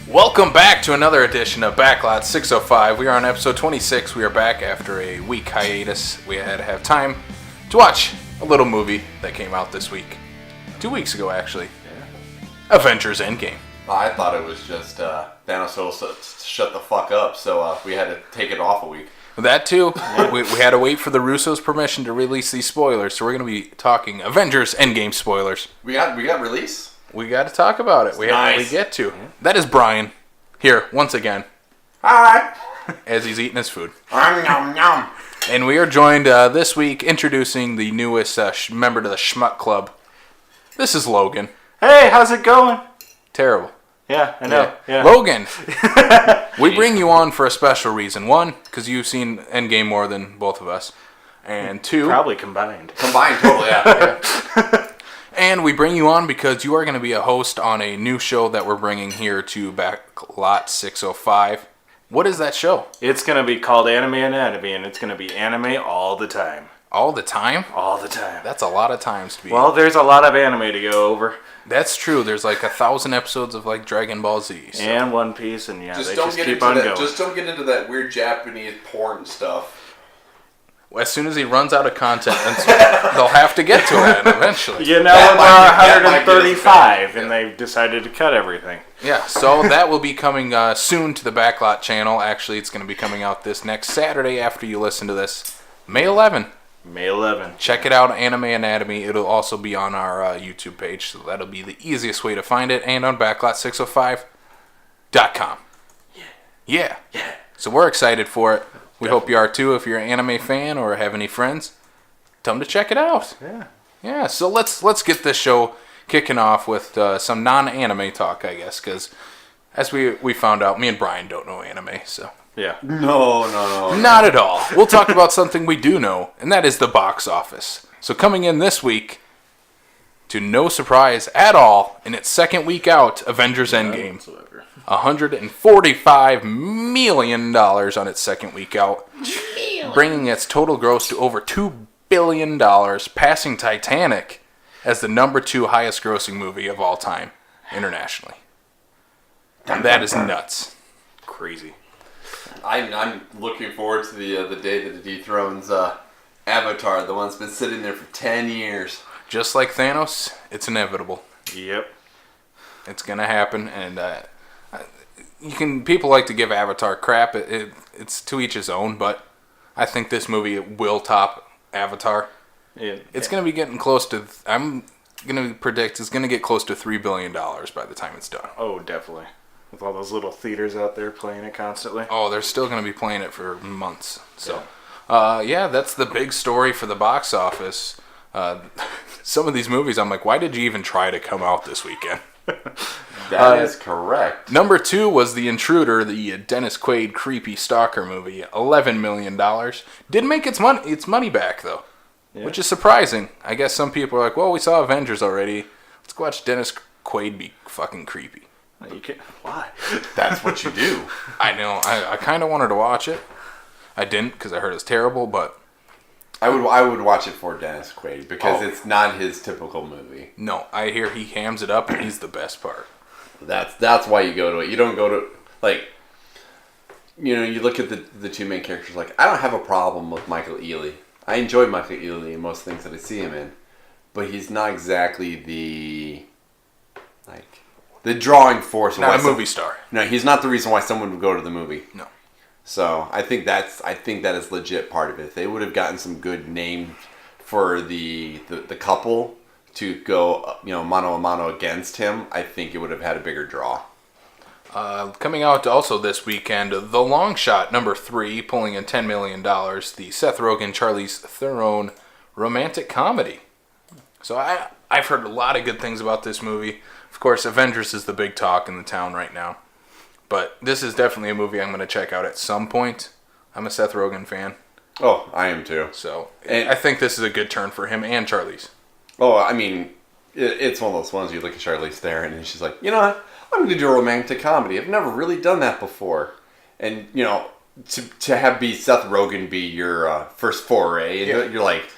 Welcome back to another edition of Backlot 605. We are on episode 26. We are back after a week hiatus. We had to have time to watch a little movie that came out this week. 2 weeks ago, actually. Yeah. Avengers Endgame. I thought it was just Thanos will shut the fuck up, so we had to take it off a week. That too. we had to wait for the Russo's permission to release these spoilers, so we're going to be talking Avengers Endgame spoilers. We got release? We got to talk about it. We get to. That is Brian, here, once again. Hi! As he's eating his food. Nom, nom. And we are joined this week introducing the newest member to the Schmuck Club. This is Logan. Hey, how's it going? Terrible. Yeah, I know. Yeah. Logan, we bring you on for a special reason. One, because you've seen Endgame more than both of us. And two... Probably combined. Combined, totally, yeah. And we bring you on because you are going to be a host on a new show that we're bringing here to Backlot 605. What is that show? It's going to be called Anime Anatomy, and it's going to be anime all the time. All the time? All the time. That's a lot of times to be. Well, there's a lot of anime to go over. That's true. There's like 1,000 episodes of like Dragon Ball Z. So. And One Piece, and yeah, they just keep into on that, going. Just don't get into that weird Japanese porn stuff. As soon as he runs out of content, they'll have to get to it eventually. You know, we're 135, and they've decided to cut everything. Yeah, so that will be coming soon to the Backlot channel. Actually, it's going to be coming out this next Saturday after you listen to this. May 11. May 11. Check it out, Anime Anatomy. It'll also be on our YouTube page, so that'll be the easiest way to find it, and on backlot605.com. Yeah. So we're excited for it. We hope you are too. If you're an anime fan or have any friends, tell them to check it out. Yeah. So let's get this show kicking off with some non-anime talk, I guess, because as we found out, me and Brian don't know anime, so. Yeah. No. Not at all. We'll talk about something we do know, and that is the box office. So coming in this week, to no surprise at all, in its second week out, Avengers Endgame. $145 million on its second week out, bringing its total gross to over $2 billion, passing Titanic as the number 2 highest grossing movie of all time internationally. And that is nuts. Crazy. I'm looking forward to the day that it dethrones Avatar, the one that's been sitting there for 10 years. Just like Thanos, it's inevitable. Yep. It's gonna happen, and people like to give Avatar crap. It's to each his own, but I think this movie will top Avatar. It's gonna be getting close to. I'm gonna predict it's gonna get close to $3 billion by the time it's done. Oh, definitely. With all those little theaters out there playing it constantly. Oh, they're still going to be playing it for months. So, that's the big story for the box office. Some of these movies, I'm like, why did you even try to come out this weekend? That is correct. Number 2 was The Intruder, the Dennis Quaid creepy stalker movie. $11 million. Did make its money back, though, which is surprising. I guess some people are like, well, we saw Avengers already. Let's go watch Dennis Quaid be fucking creepy. You can't. Why? That's what you do. I know. I kind of wanted to watch it. I didn't because I heard it's terrible, but I would watch it for Dennis Quaid because it's not his typical movie. No, I hear he hams it up and he's the best part. That's why you go to it. You don't go to you look at the two main characters. Like, I don't have a problem with Michael Ealy. I enjoy Michael Ealy in most things that I see him in, but he's not exactly the drawing force. Not a movie star. No, he's not the reason why someone would go to the movie. No. So I think that is legit part of it. If they would have gotten some good names for the couple to go, mano a mano against him, I think it would have had a bigger draw. Coming out also this weekend, The Long Shot, number 3, pulling in $10 million. The Seth Rogen, Charlize Theron romantic comedy. So I've heard a lot of good things about this movie. Of course, Avengers is the big talk in the town right now. But this is definitely a movie I'm going to check out at some point. I'm a Seth Rogen fan. Oh, I am too. So I think this is a good turn for him and Charlize. Oh, I mean, it's one of those ones you look at Charlize there and she's like, you know what? I'm going to do a romantic comedy. I've never really done that before. And, to have Seth Rogen be your first foray, and you're like,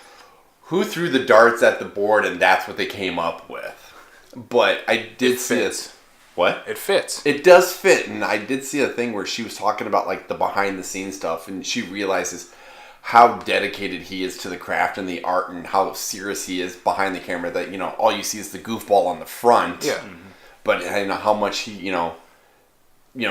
who threw the darts at the board and that's what they came up with? But I did see fits. it. What? It fits. It does fit, and I did see a thing where she was talking about like the behind the scenes stuff, and she realizes how dedicated he is to the craft and the art, and how serious he is behind the camera. That all you see is the goofball on the front. Yeah. But how much he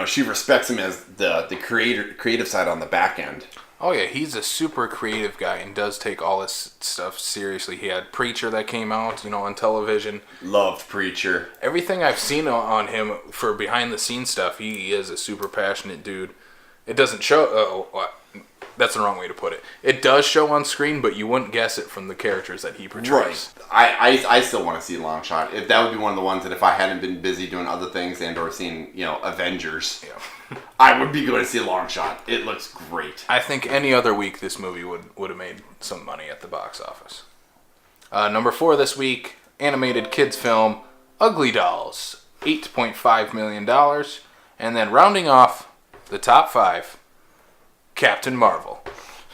she respects him as the creative side on the back end. Oh yeah, he's a super creative guy and does take all this stuff seriously. He had Preacher that came out, on television. Loved Preacher. Everything I've seen on him for behind the scenes stuff, he is a super passionate dude. It doesn't show. That's the wrong way to put it. It does show on screen, but you wouldn't guess it from the characters that he portrays. Right. I still want to see Long Shot. If that would be one of the ones that if I hadn't been busy doing other things and or seeing Avengers, I would be going to see Long Shot. It looks great. I think any other week this movie would have made some money at the box office. Number 4 this week, animated kids film Ugly Dolls, $8.5 million, and then rounding off the top 5. Captain Marvel.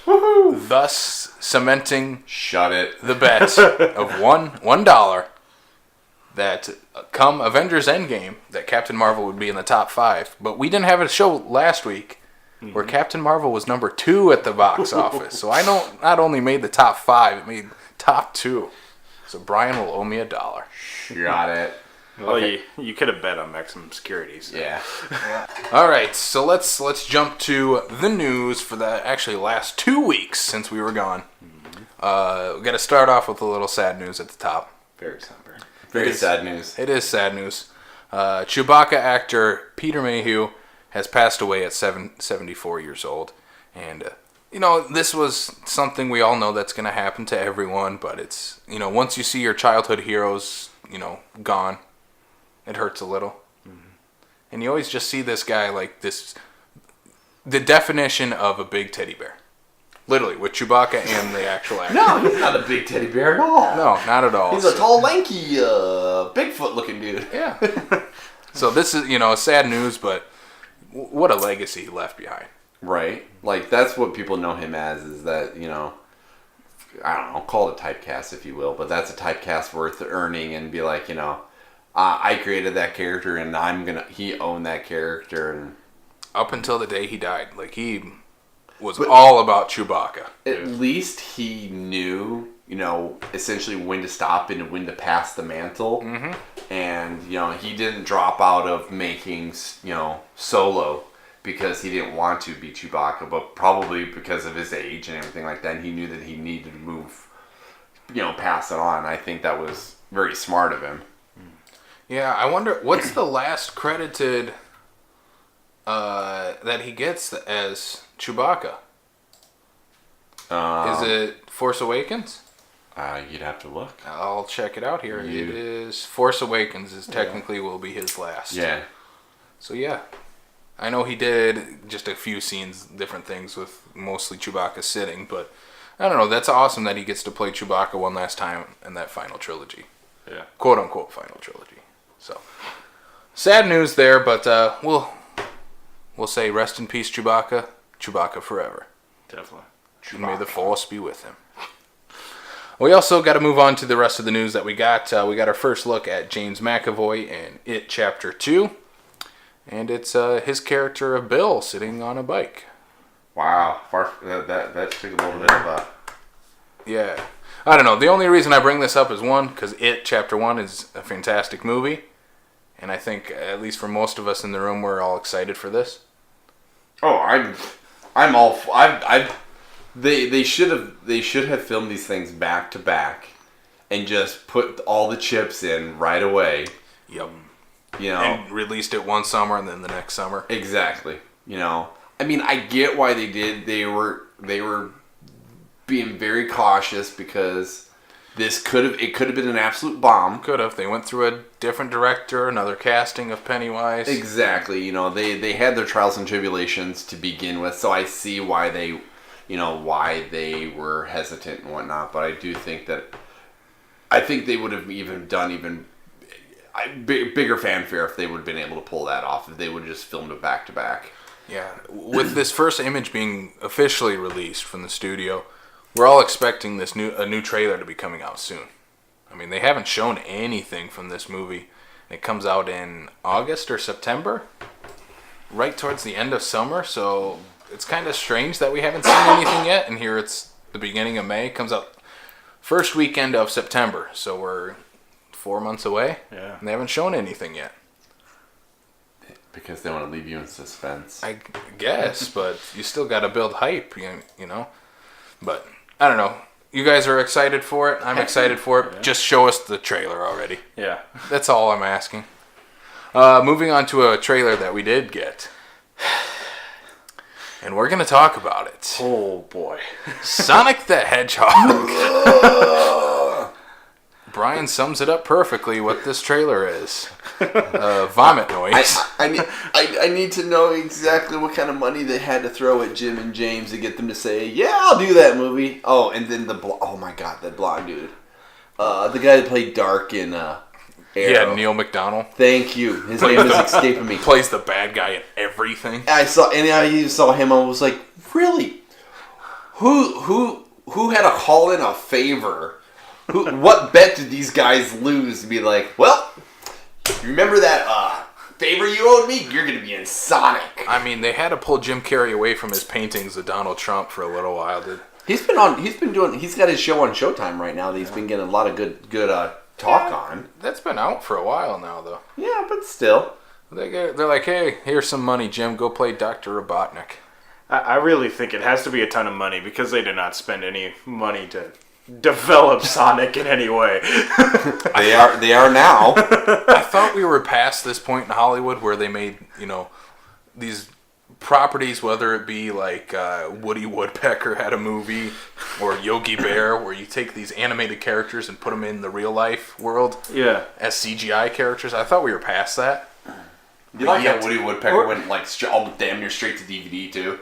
Woohoo! Thus cementing Shut it. the bet of $1 that come Avengers Endgame that Captain Marvel would be in the top 5. But we didn't have a show last week where Captain Marvel was number 2 at the box office. So I not only made the top 5, it made top 2. So Brian will owe me $1. Got it. Well, you could have bet on maximum securities. Yeah. All right, so let's jump to the news for the actually last 2 weeks since we were gone. We got to start off with a little sad news at the top. Very somber. Very sad news. It is sad news. Chewbacca actor Peter Mayhew has passed away at 74 years old. And, this was something we all know that's going to happen to everyone. But it's, once you see your childhood heroes, gone, it hurts a little. And you always just see this guy like this, the definition of a big teddy bear. Literally, with Chewbacca and the actual actor. No, he's not a big teddy bear at all. No, not at all. He's a tall, lanky, Bigfoot-looking dude. Yeah. So this is, sad news, but what a legacy he left behind. Right. Like, that's what people know him as, is that, I don't know, call it a typecast, if you will, but that's a typecast worth earning and be like, I created that character and he owned that character. And up until the day he died, like, he was all about Chewbacca. At least he knew, essentially when to stop and when to pass the mantle. Mm-hmm. And, he didn't drop out of making, Solo because he didn't want to be Chewbacca, but probably because of his age and everything like that. And he knew that he needed to move, pass it on. I think that was very smart of him. Yeah, I wonder, what's the last credited that he gets as Chewbacca? Is it Force Awakens? You'd have to look. I'll check it out here. It is Force Awakens is technically will be his last. Yeah. So yeah, I know he did just a few scenes, different things with mostly Chewbacca sitting, but I don't know. That's awesome that he gets to play Chewbacca one last time in that final trilogy. Yeah. Quote unquote final trilogy. So sad news there, but we'll say rest in peace, Chewbacca. Chewbacca forever. Definitely. And may the Force be with him. We also got to move on to the rest of the news that we got. We got our first look at James McAvoy in It Chapter 2. And it's his character of Bill sitting on a bike. Wow. That took a little bit of Yeah. I don't know. The only reason I bring this up is one, because It Chapter 1 is a fantastic movie. And I think, at least for most of us in the room, we're all excited for this. Oh, I'm all. They should have filmed these things back to back, and just put all the chips in right away. Yep. And released it one summer and then the next summer. Exactly. I mean, I get why they did. They were being very cautious because it could have been an absolute bomb. Could have. They went through a different director, another casting of Pennywise. Exactly. They had their trials and tribulations to begin with, so I see why they were hesitant and whatnot. But I do think they would have done bigger fanfare if they would have been able to pull that off. If they would have just filmed it back to back. Yeah. With this first image being officially released from the studio, we're all expecting a new trailer to be coming out soon. I mean, they haven't shown anything from this movie. It comes out in August or September, right towards the end of summer, so it's kind of strange that we haven't seen anything yet, and here it's the beginning of May. It comes out first weekend of September, so we're 4 months away, Yeah. and they haven't shown anything yet. Because they want to leave you in suspense. I guess, but you still got to build hype, you know? But, I don't know. You guys are excited for it. I'm excited for it. Yeah. Just show us the trailer already. Yeah. That's all I'm asking. Moving on to a trailer that we did get. And we're going to talk about it. Oh, boy. Sonic the Hedgehog. Brian sums it up perfectly what this trailer is. Vomit noise. I need to know exactly what kind of money they had to throw at Jim and James to get them to say, yeah, I'll do that movie. Oh, and then oh my god, that blonde dude. The guy that played Dark in Arrow. Yeah, Neil McDonald. Thank you. His name is escaping me. Plays the bad guy in everything. I saw him. I was like, really? Who had to call in a favor? What bet did these guys lose to be like, well, remember that favor you owed me? You're going to be in Sonic. I mean, they had to pull Jim Carrey away from his paintings of Donald Trump for a little while. He's got his show on Showtime right now that he's been getting a lot of good talk on. That's been out for a while now, though. Yeah, but still. They're like, hey, here's some money, Jim. Go play Dr. Robotnik. I really think it has to be a ton of money because they did not spend any money to develop Sonic in any way. They are now. I thought we were past this point in Hollywood where they made, these properties, whether it be like Woody Woodpecker had a movie or Yogi Bear, where you take these animated characters and put them in the real life world as CGI characters. I thought we were past that. You like how Woody Woodpecker went damn near straight to DVD too?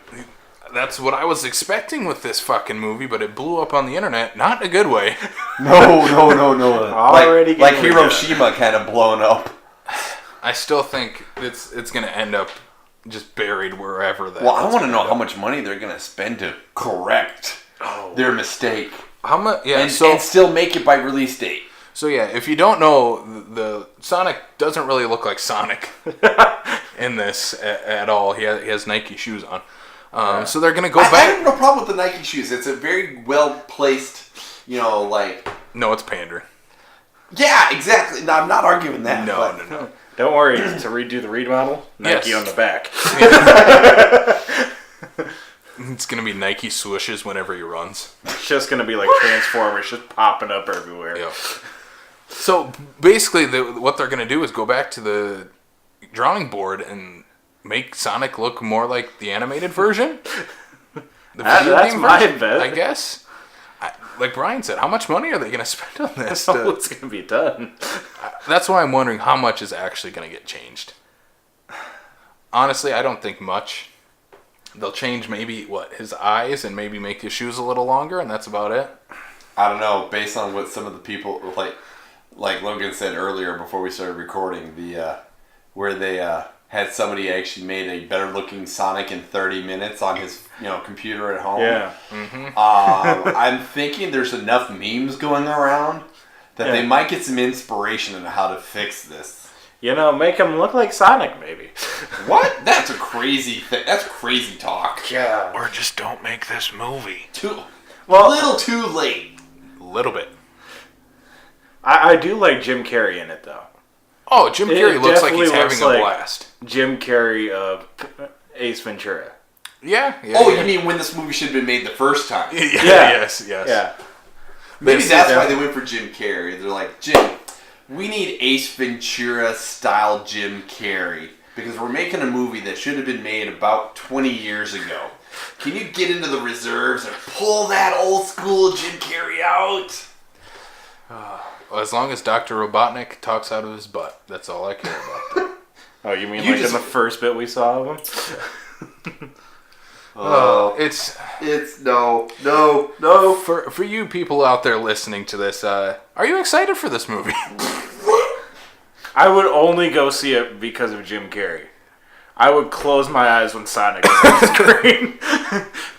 That's what I was expecting with this fucking movie, but it blew up on the internet, not in a good way. No. Already like Hiroshima kind of blown up. I still think it's going to end up just buried wherever that. Well, I want to know how much money they're going to spend to correct their mistake. How much? Yeah, and still make it by release date. So yeah, if you don't know, the Sonic doesn't really look like Sonic in this at all. He has Nike shoes on. So they're going to go back. I have no problem with the Nike shoes. It's a very well placed, No, it's pandering. Yeah, exactly. No, I'm not arguing that. No. Don't worry, to redo the remodel, Nike on the back. It's going to be Nike swooshes whenever he runs. It's just going to be like Transformers just popping up everywhere. Yep. So basically, what they're going to do is go back to the drawing board and make Sonic look more like the animated version. That's my bet. I guess. Like Brian said, how much money are they going to spend on this? It's going to be done. That's why I'm wondering how much is actually going to get changed. Honestly, I don't think much. They'll change maybe, his eyes and maybe make his shoes a little longer, and that's about it. I don't know. Based on what some of the people, like Logan said earlier before we started recording, where they had somebody actually made a better looking Sonic in 30 minutes on his computer at home. Yeah. Mm-hmm. I'm thinking there's enough memes going around that they might get some inspiration on how to fix this. Make him look like Sonic, maybe. What? That's a crazy thing. That's crazy talk. Yeah. Or just don't make this movie. A little too late. A little bit. I do like Jim Carrey in it, though. Oh, Jim Carrey looks like he's having a like blast. Jim Carrey of Ace Ventura. Yeah. You mean when this movie should have been made the first time? Yes. Yeah. Maybe that's why they went for Jim Carrey. They're like, Jim, we need Ace Ventura style Jim Carrey because we're making a movie that should have been made about 20 years ago. Can you get into the reserves and pull that old school Jim Carrey out? Well, as long as Dr. Robotnik talks out of his butt, that's all I care about. Oh, you mean in the first bit we saw of him? It's no. For you people out there listening to this, are you excited for this movie? I would only go see it because of Jim Carrey. I would close my eyes when Sonic is on the screen.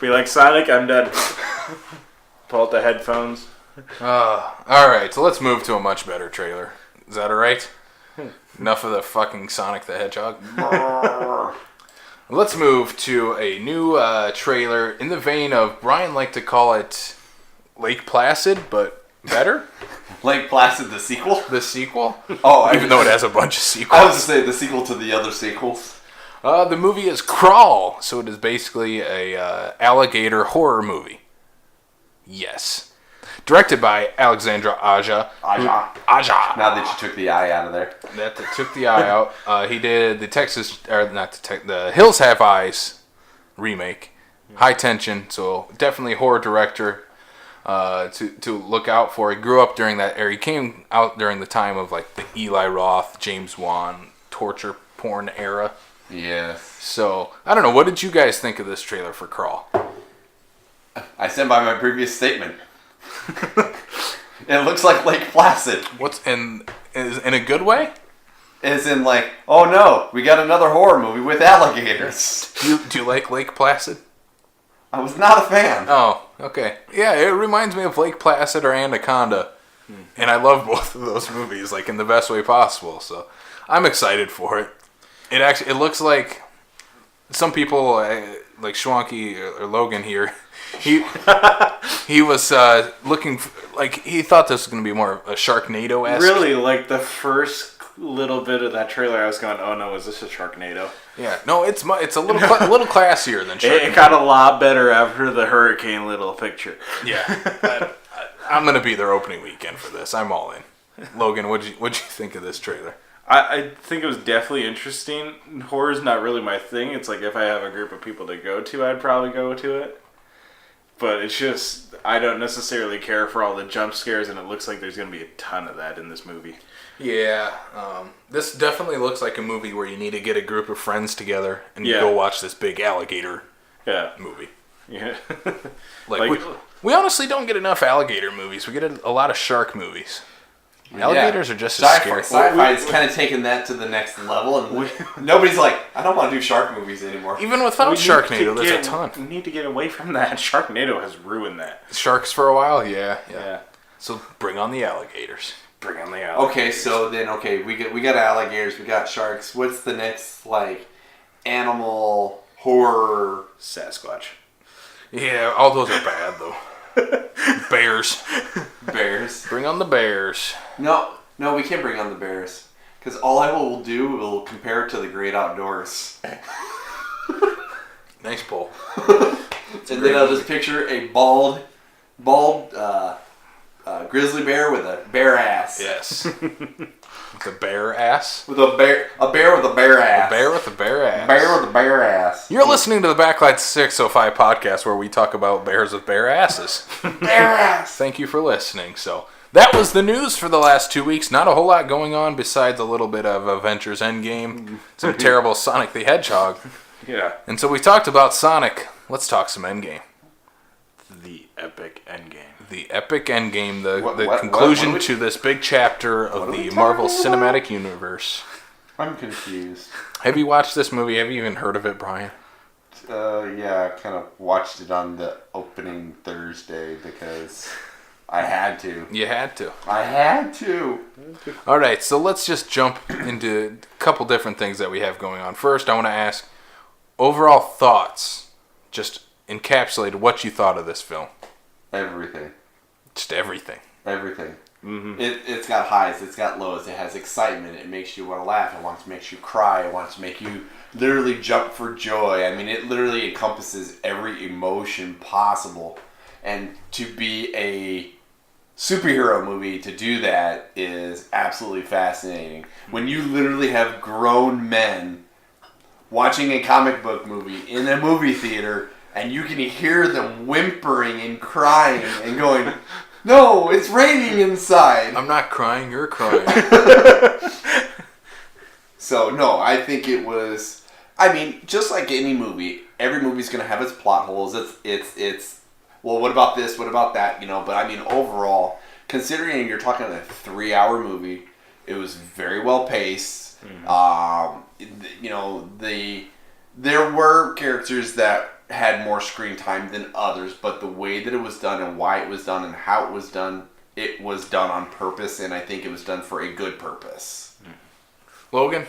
Be like, Sonic, I'm done. Pull out the headphones. All right, so let's move to a much better trailer. Is that all right? Enough of the fucking Sonic the Hedgehog. Let's move to a new trailer in the vein of Brian liked to call it Lake Placid, but better. Lake Placid, the sequel? The sequel? Oh, even though it has a bunch of sequels. I was to say the sequel to the other sequels. The movie is Crawl, so it is basically a alligator horror movie. Yes. Directed by Alexandra Aja. Aja. Now that you took the eye out of there. That took the eye out. He did the Hills Have Eyes remake. High tension, so definitely horror director to look out for. He grew up during that era. He came out during the time of like the Eli Roth, James Wan torture porn era. Yes. So I don't know. What did you guys think of this trailer for Crawl? I stand by my previous statement. It looks like Lake Placid. What's in a good way? As in like, oh no, we got another horror movie with alligators. Do you like Lake Placid? I was not a fan. Oh, okay. Yeah, it reminds me of Lake Placid or Anaconda. And I love both of those movies, like in the best way possible. So I'm excited for it. It looks like some people, like Schwanky or Logan here, he was looking like he thought this was going to be more a Sharknado-esque. Really, like the first little bit of that trailer, I was going, "Oh no, is this a Sharknado?" Yeah, no, it's a little classier than Sharknado. It got a lot better after the hurricane little picture. Yeah, I'm going to be their opening weekend for this. I'm all in. Logan, what'd you think of this trailer? I think it was definitely interesting. Horror's not really my thing. It's like if I have a group of people to go to, I'd probably go to it. But it's just, I don't necessarily care for all the jump scares, and it looks like there's going to be a ton of that in this movie. Yeah, this definitely looks like a movie where you need to get a group of friends together and go watch this big alligator movie. Yeah. like we honestly don't get enough alligator movies. We get a lot of shark movies. Alligators are just as scary. Sci-fi is kind of taking that to the next level, and nobody's like, I don't want to do shark movies anymore. Even without Sharknado, there's a ton. We need to get away from that. Sharknado has ruined that. Sharks for a while, yeah. So bring on the alligators. Bring on the alligators. Okay, so then we got alligators, we got sharks. What's the next like animal horror? Sasquatch. Yeah, all those are bad though. Bears. Bears. Bring on the bears. No, we can't bring on the bears. Because all I will do will compare it to the great outdoors. Nice pull. And then I'll just picture a bald grizzly bear with a bare ass. Yes. With a bare ass? With a bear with a bare ass. A bear with a bare ass. Bear with a bare ass. You're listening to the Backlight 605 podcast where we talk about bears with bare asses. Bare ass. Thank you for listening. So that was the news for the last 2 weeks. Not a whole lot going on besides a little bit of Avengers Endgame, some terrible Sonic the Hedgehog. Yeah. And so we talked about Sonic. Let's talk some Endgame. The epic Endgame. The epic Endgame, the conclusion to this big chapter of the Marvel Cinematic Universe. I'm confused. Have you watched this movie? Have you even heard of it, Brian? Yeah, I kind of watched it on the opening Thursday because I had to. You had to. I had to. All right, so let's just jump into a couple different things that we have going on. First, I want to ask overall thoughts. Just encapsulate what you thought of this film. Everything. Just everything. Everything. Mm-hmm. It's got highs, it's got lows, it has excitement, it makes you want to laugh, it wants to make you cry, it wants to make you literally jump for joy. I mean, it literally encompasses every emotion possible. And to be a superhero movie, to do that is absolutely fascinating. When you literally have grown men watching a comic book movie in a movie theater, and you can hear them whimpering and crying and going, no, it's raining inside. I'm not crying, you're crying. So, no, I think it was, I mean, just like any movie, every movie's going to have its plot holes. It's well, what about this, what about that, but I mean, overall, considering you're talking a 3-hour movie, it was very well paced. Mm-hmm. There were characters that had more screen time than others, but the way that it was done and why it was done and how it was done on purpose, and I think it was done for a good purpose. Logan?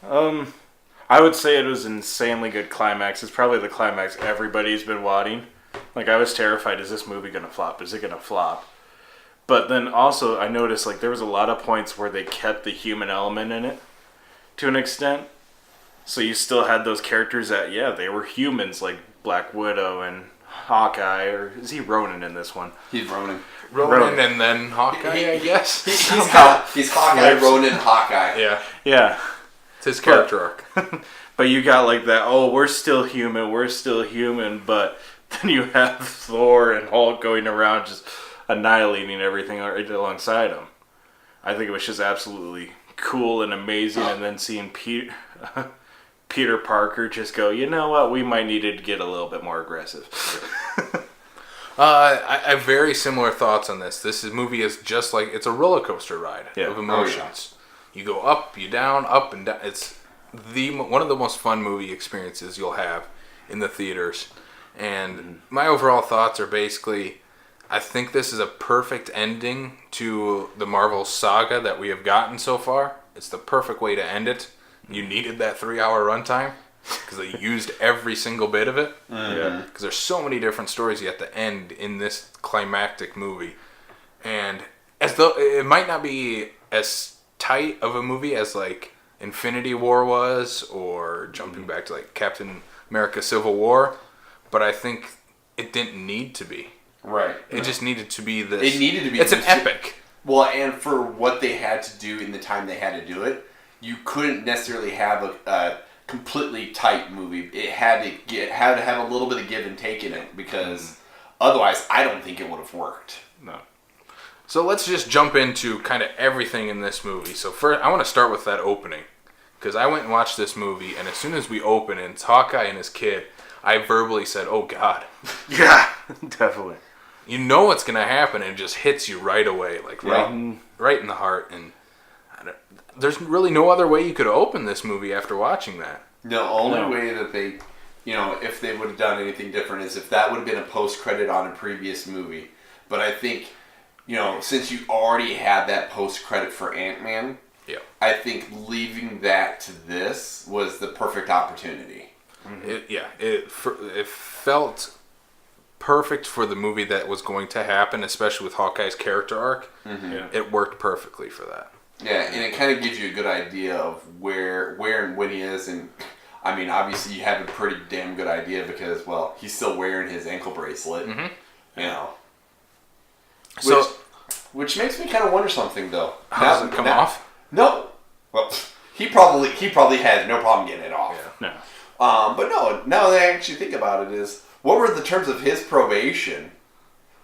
I would say it was an insanely good climax. It's probably the climax everybody's been wanting. Like, I was terrified, is this movie going to flop? Is it going to flop? But then also, I noticed, like, there was a lot of points where they kept the human element in it to an extent. So you still had those characters that, yeah, they were humans, like Black Widow and Hawkeye, or is he Ronin in this one? He's Ronin. Ronin and then Hawkeye, I guess. He's Hawkeye, Ronin, Hawkeye. Yeah. Yeah. It's his character arc. But you got like that, oh, we're still human, but then you have Thor and Hulk going around just annihilating everything right alongside him. I think it was just absolutely cool and amazing, and then seeing Peter Parker just go, you know what, we might need to get a little bit more aggressive. I have very similar thoughts on this. Movie is just like, it's a roller coaster ride of emotions. You go up, you down, up and down. It's one of the most fun movie experiences you'll have in the theaters. And my overall thoughts are basically, I think this is a perfect ending to the Marvel saga that we have gotten so far. It's the perfect way to end it. You needed that 3-hour runtime because they used every single bit of it. Because there's so many different stories you have to end in this climactic movie. And as though it might not be as tight of a movie as like Infinity War was, or jumping back to like Captain America Civil War, but I think it didn't need to be. Right. It just needed to be this. It needed to be. It's an epic. Well, and for what they had to do in the time they had to do it, you couldn't necessarily have a completely tight movie. It had to have a little bit of give and take in it, because otherwise, I don't think it would have worked. No. So let's just jump into kind of everything in this movie. So first, I want to start with that opening, because I went and watched this movie, and as soon as we open and it's Hawkeye and his kid, I verbally said, "Oh God." Yeah, definitely. You know what's gonna happen, and it just hits you right away, like right in the heart. And there's really no other way you could open this movie after watching that. The only way that they, if they would have done anything different is if that would have been a post-credit on a previous movie. But I think, since you already had that post-credit for Ant-Man, I think leaving that to this was the perfect opportunity. It felt perfect for the movie that was going to happen, especially with Hawkeye's character arc. It worked perfectly for that. Yeah, and it kind of gives you a good idea of where and when he is, and I mean, obviously you have a pretty damn good idea because, well, he's still wearing his ankle bracelet, which makes me kind of wonder something though. How does it come off? No, well, he probably has no problem getting it off. Yeah. No. But no, now that I actually think about it, is what were the terms of his probation?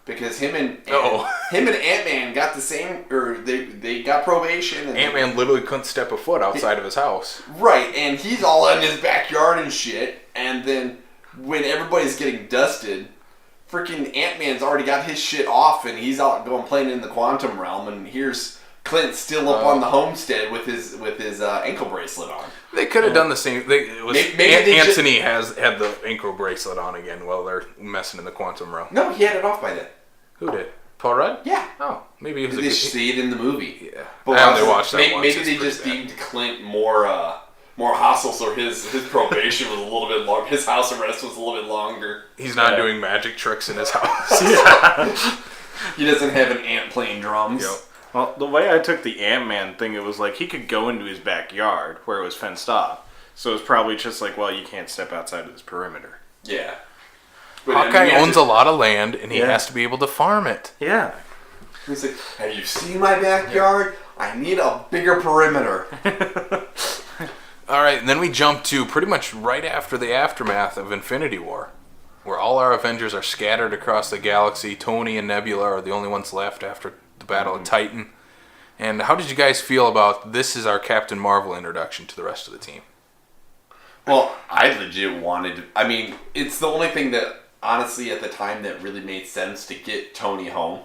Because him and Ant-Man got the same, or they got probation. And Ant-Man literally couldn't step a foot outside of his house. Right, and he's all in his backyard and shit. And then when everybody's getting dusted, freaking Ant-Man's already got his shit off, and he's out going playing in the quantum realm. And here's Clint still up on the homestead with his ankle bracelet on. They could have done the same. Anthony had the ankle bracelet on again while they're messing in the quantum realm. No, he had it off by then. Who did? Paul Rudd? Yeah. Oh, maybe it was. They see it in the movie. Yeah, but I only watched that once. Maybe they just deemed Clint more hostile, so his probation was a little bit longer. His house arrest was a little bit longer. He's not doing magic tricks in his house. He doesn't have an ant playing drums. Yep. Well, the way I took the Ant-Man thing, it was like he could go into his backyard where it was fenced off. So it was probably just like, well, you can't step outside of this perimeter. Yeah. Hawkeye owns a lot of land, and he has to be able to farm it. Yeah. He's like, have you seen my backyard? I need a bigger perimeter. All right, and then we jump to pretty much right after the aftermath of Infinity War, where all our Avengers are scattered across the galaxy. Tony and Nebula are the only ones left after the Battle of Titan. And how did you guys feel about this is our Captain Marvel introduction to the rest of the team? Well, I legit wanted to... I mean, it's the only thing that, honestly, at the time that really made sense to get Tony home.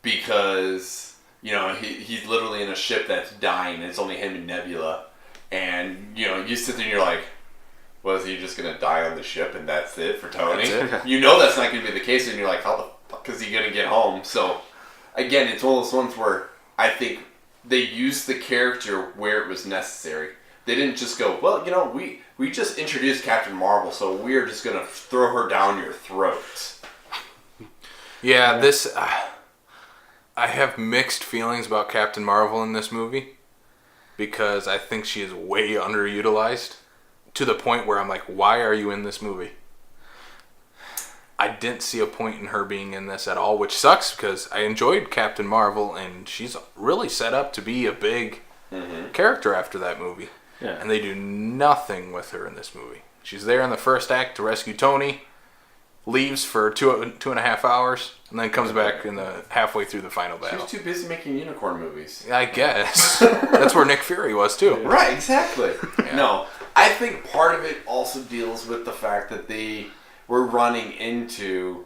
Because, he's literally in a ship that's dying. And it's only him and Nebula. And, you sit there and you're like, Was he just gonna die on the ship and that's it for Tony? That's it. You know that's not gonna be the case, and you're like, how the fuck is he gonna get home? So, again, it's one of those ones where I think they used the character where it was necessary. They didn't just go, well, we just introduced Captain Marvel, so we're just gonna throw her down your throat. Yeah, I have mixed feelings about Captain Marvel in this movie because I think she is way underutilized to the point where I'm like, why are you in this movie? I didn't see a point in her being in this at all, which sucks because I enjoyed Captain Marvel and she's really set up to be a big character after that movie. Yeah. And they do nothing with her in this movie. She's there in the first act to rescue Tony, leaves for two and a half hours, and then comes back in the halfway through the final battle. She was too busy making unicorn movies. I guess. That's where Nick Fury was, too. Right, exactly. Yeah. No, I think part of it also deals with the fact that they were running into,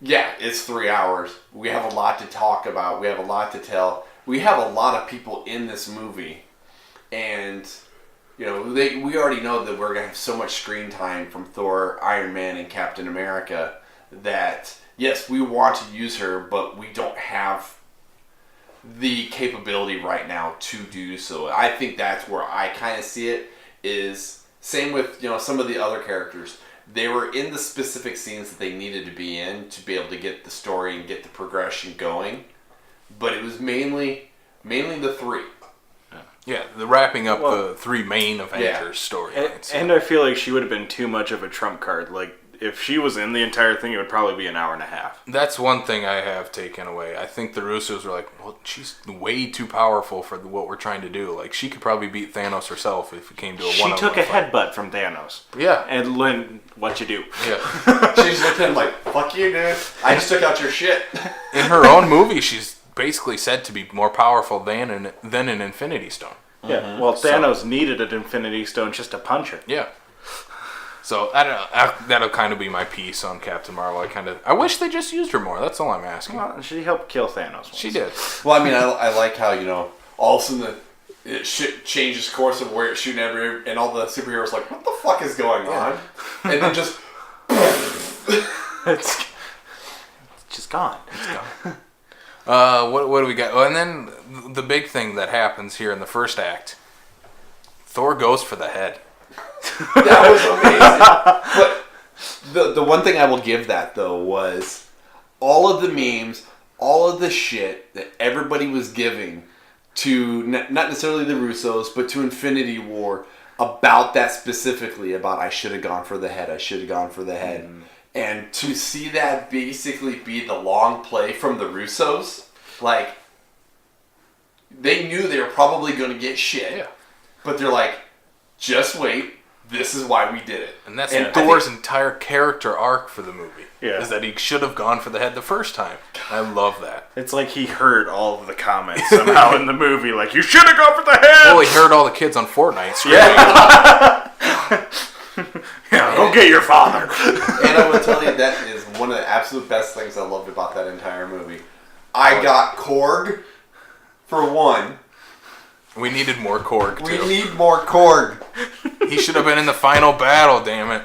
it's 3 hours. We have a lot to talk about. We have a lot to tell. We have a lot of people in this movie. And, we already know that we're going to have so much screen time from Thor, Iron Man, and Captain America that, yes, we want to use her, but we don't have the capability right now to do so. I think that's where I kind of see it is same with, some of the other characters. They were in the specific scenes that they needed to be in to be able to get the story and get the progression going. But it was mainly the three. Yeah, the wrapping up the three main Avengers storylines. And I feel like she would have been too much of a trump card. Like, if she was in the entire thing, it would probably be an hour and a half. That's one thing I have taken away. I think the Russos were like, well, she's way too powerful for what we're trying to do. Like, she could probably beat Thanos herself if it came to a one-on-one She took a fight. headbutt from Thanos. Yeah. And Lynn, what you do? Yeah. She just looked at him like, fuck you, dude. I just took out your shit. In her own movie, she's basically said to be more powerful than an Infinity Stone. Yeah. Well, Thanos needed an Infinity Stone just to punch her. Yeah. So I don't know. That'll kind of be my piece on Captain Marvel. I wish they just used her more. That's all I'm asking. Well, she helped kill Thanos once. She did. Well, I mean, I like how, all of a sudden it changes course of where it's shooting every, and all the superheroes like, what the fuck is going on? And then just... It's just gone. It's gone. What do we got? Oh, and then the big thing that happens here in the first act, Thor goes for the head. That was amazing. But the one thing I will give that, though, was all of the memes, all of the shit that everybody was giving to, not necessarily the Russos, but to Infinity War about that specifically, about I should have gone for the head, I should have gone for the head. And to see that basically be the long play from the Russos, like, they knew they were probably going to get shit. Yeah. But they're like, just wait. This is why we did it. And that's And Thor's entire character arc for the movie. Yeah. Is that he should have gone for the head the first time. I love that. It's like he heard all of the comments somehow in the movie. Like, you should have gone for the head! Well, he heard all the kids on Fortnite screaming. Yeah, go get your father! And I will tell you, that is one of the absolute best things I loved about that entire movie. I got Korg, for one. We needed more Korg, too. We need more Korg. He should have been in the final battle, damn it.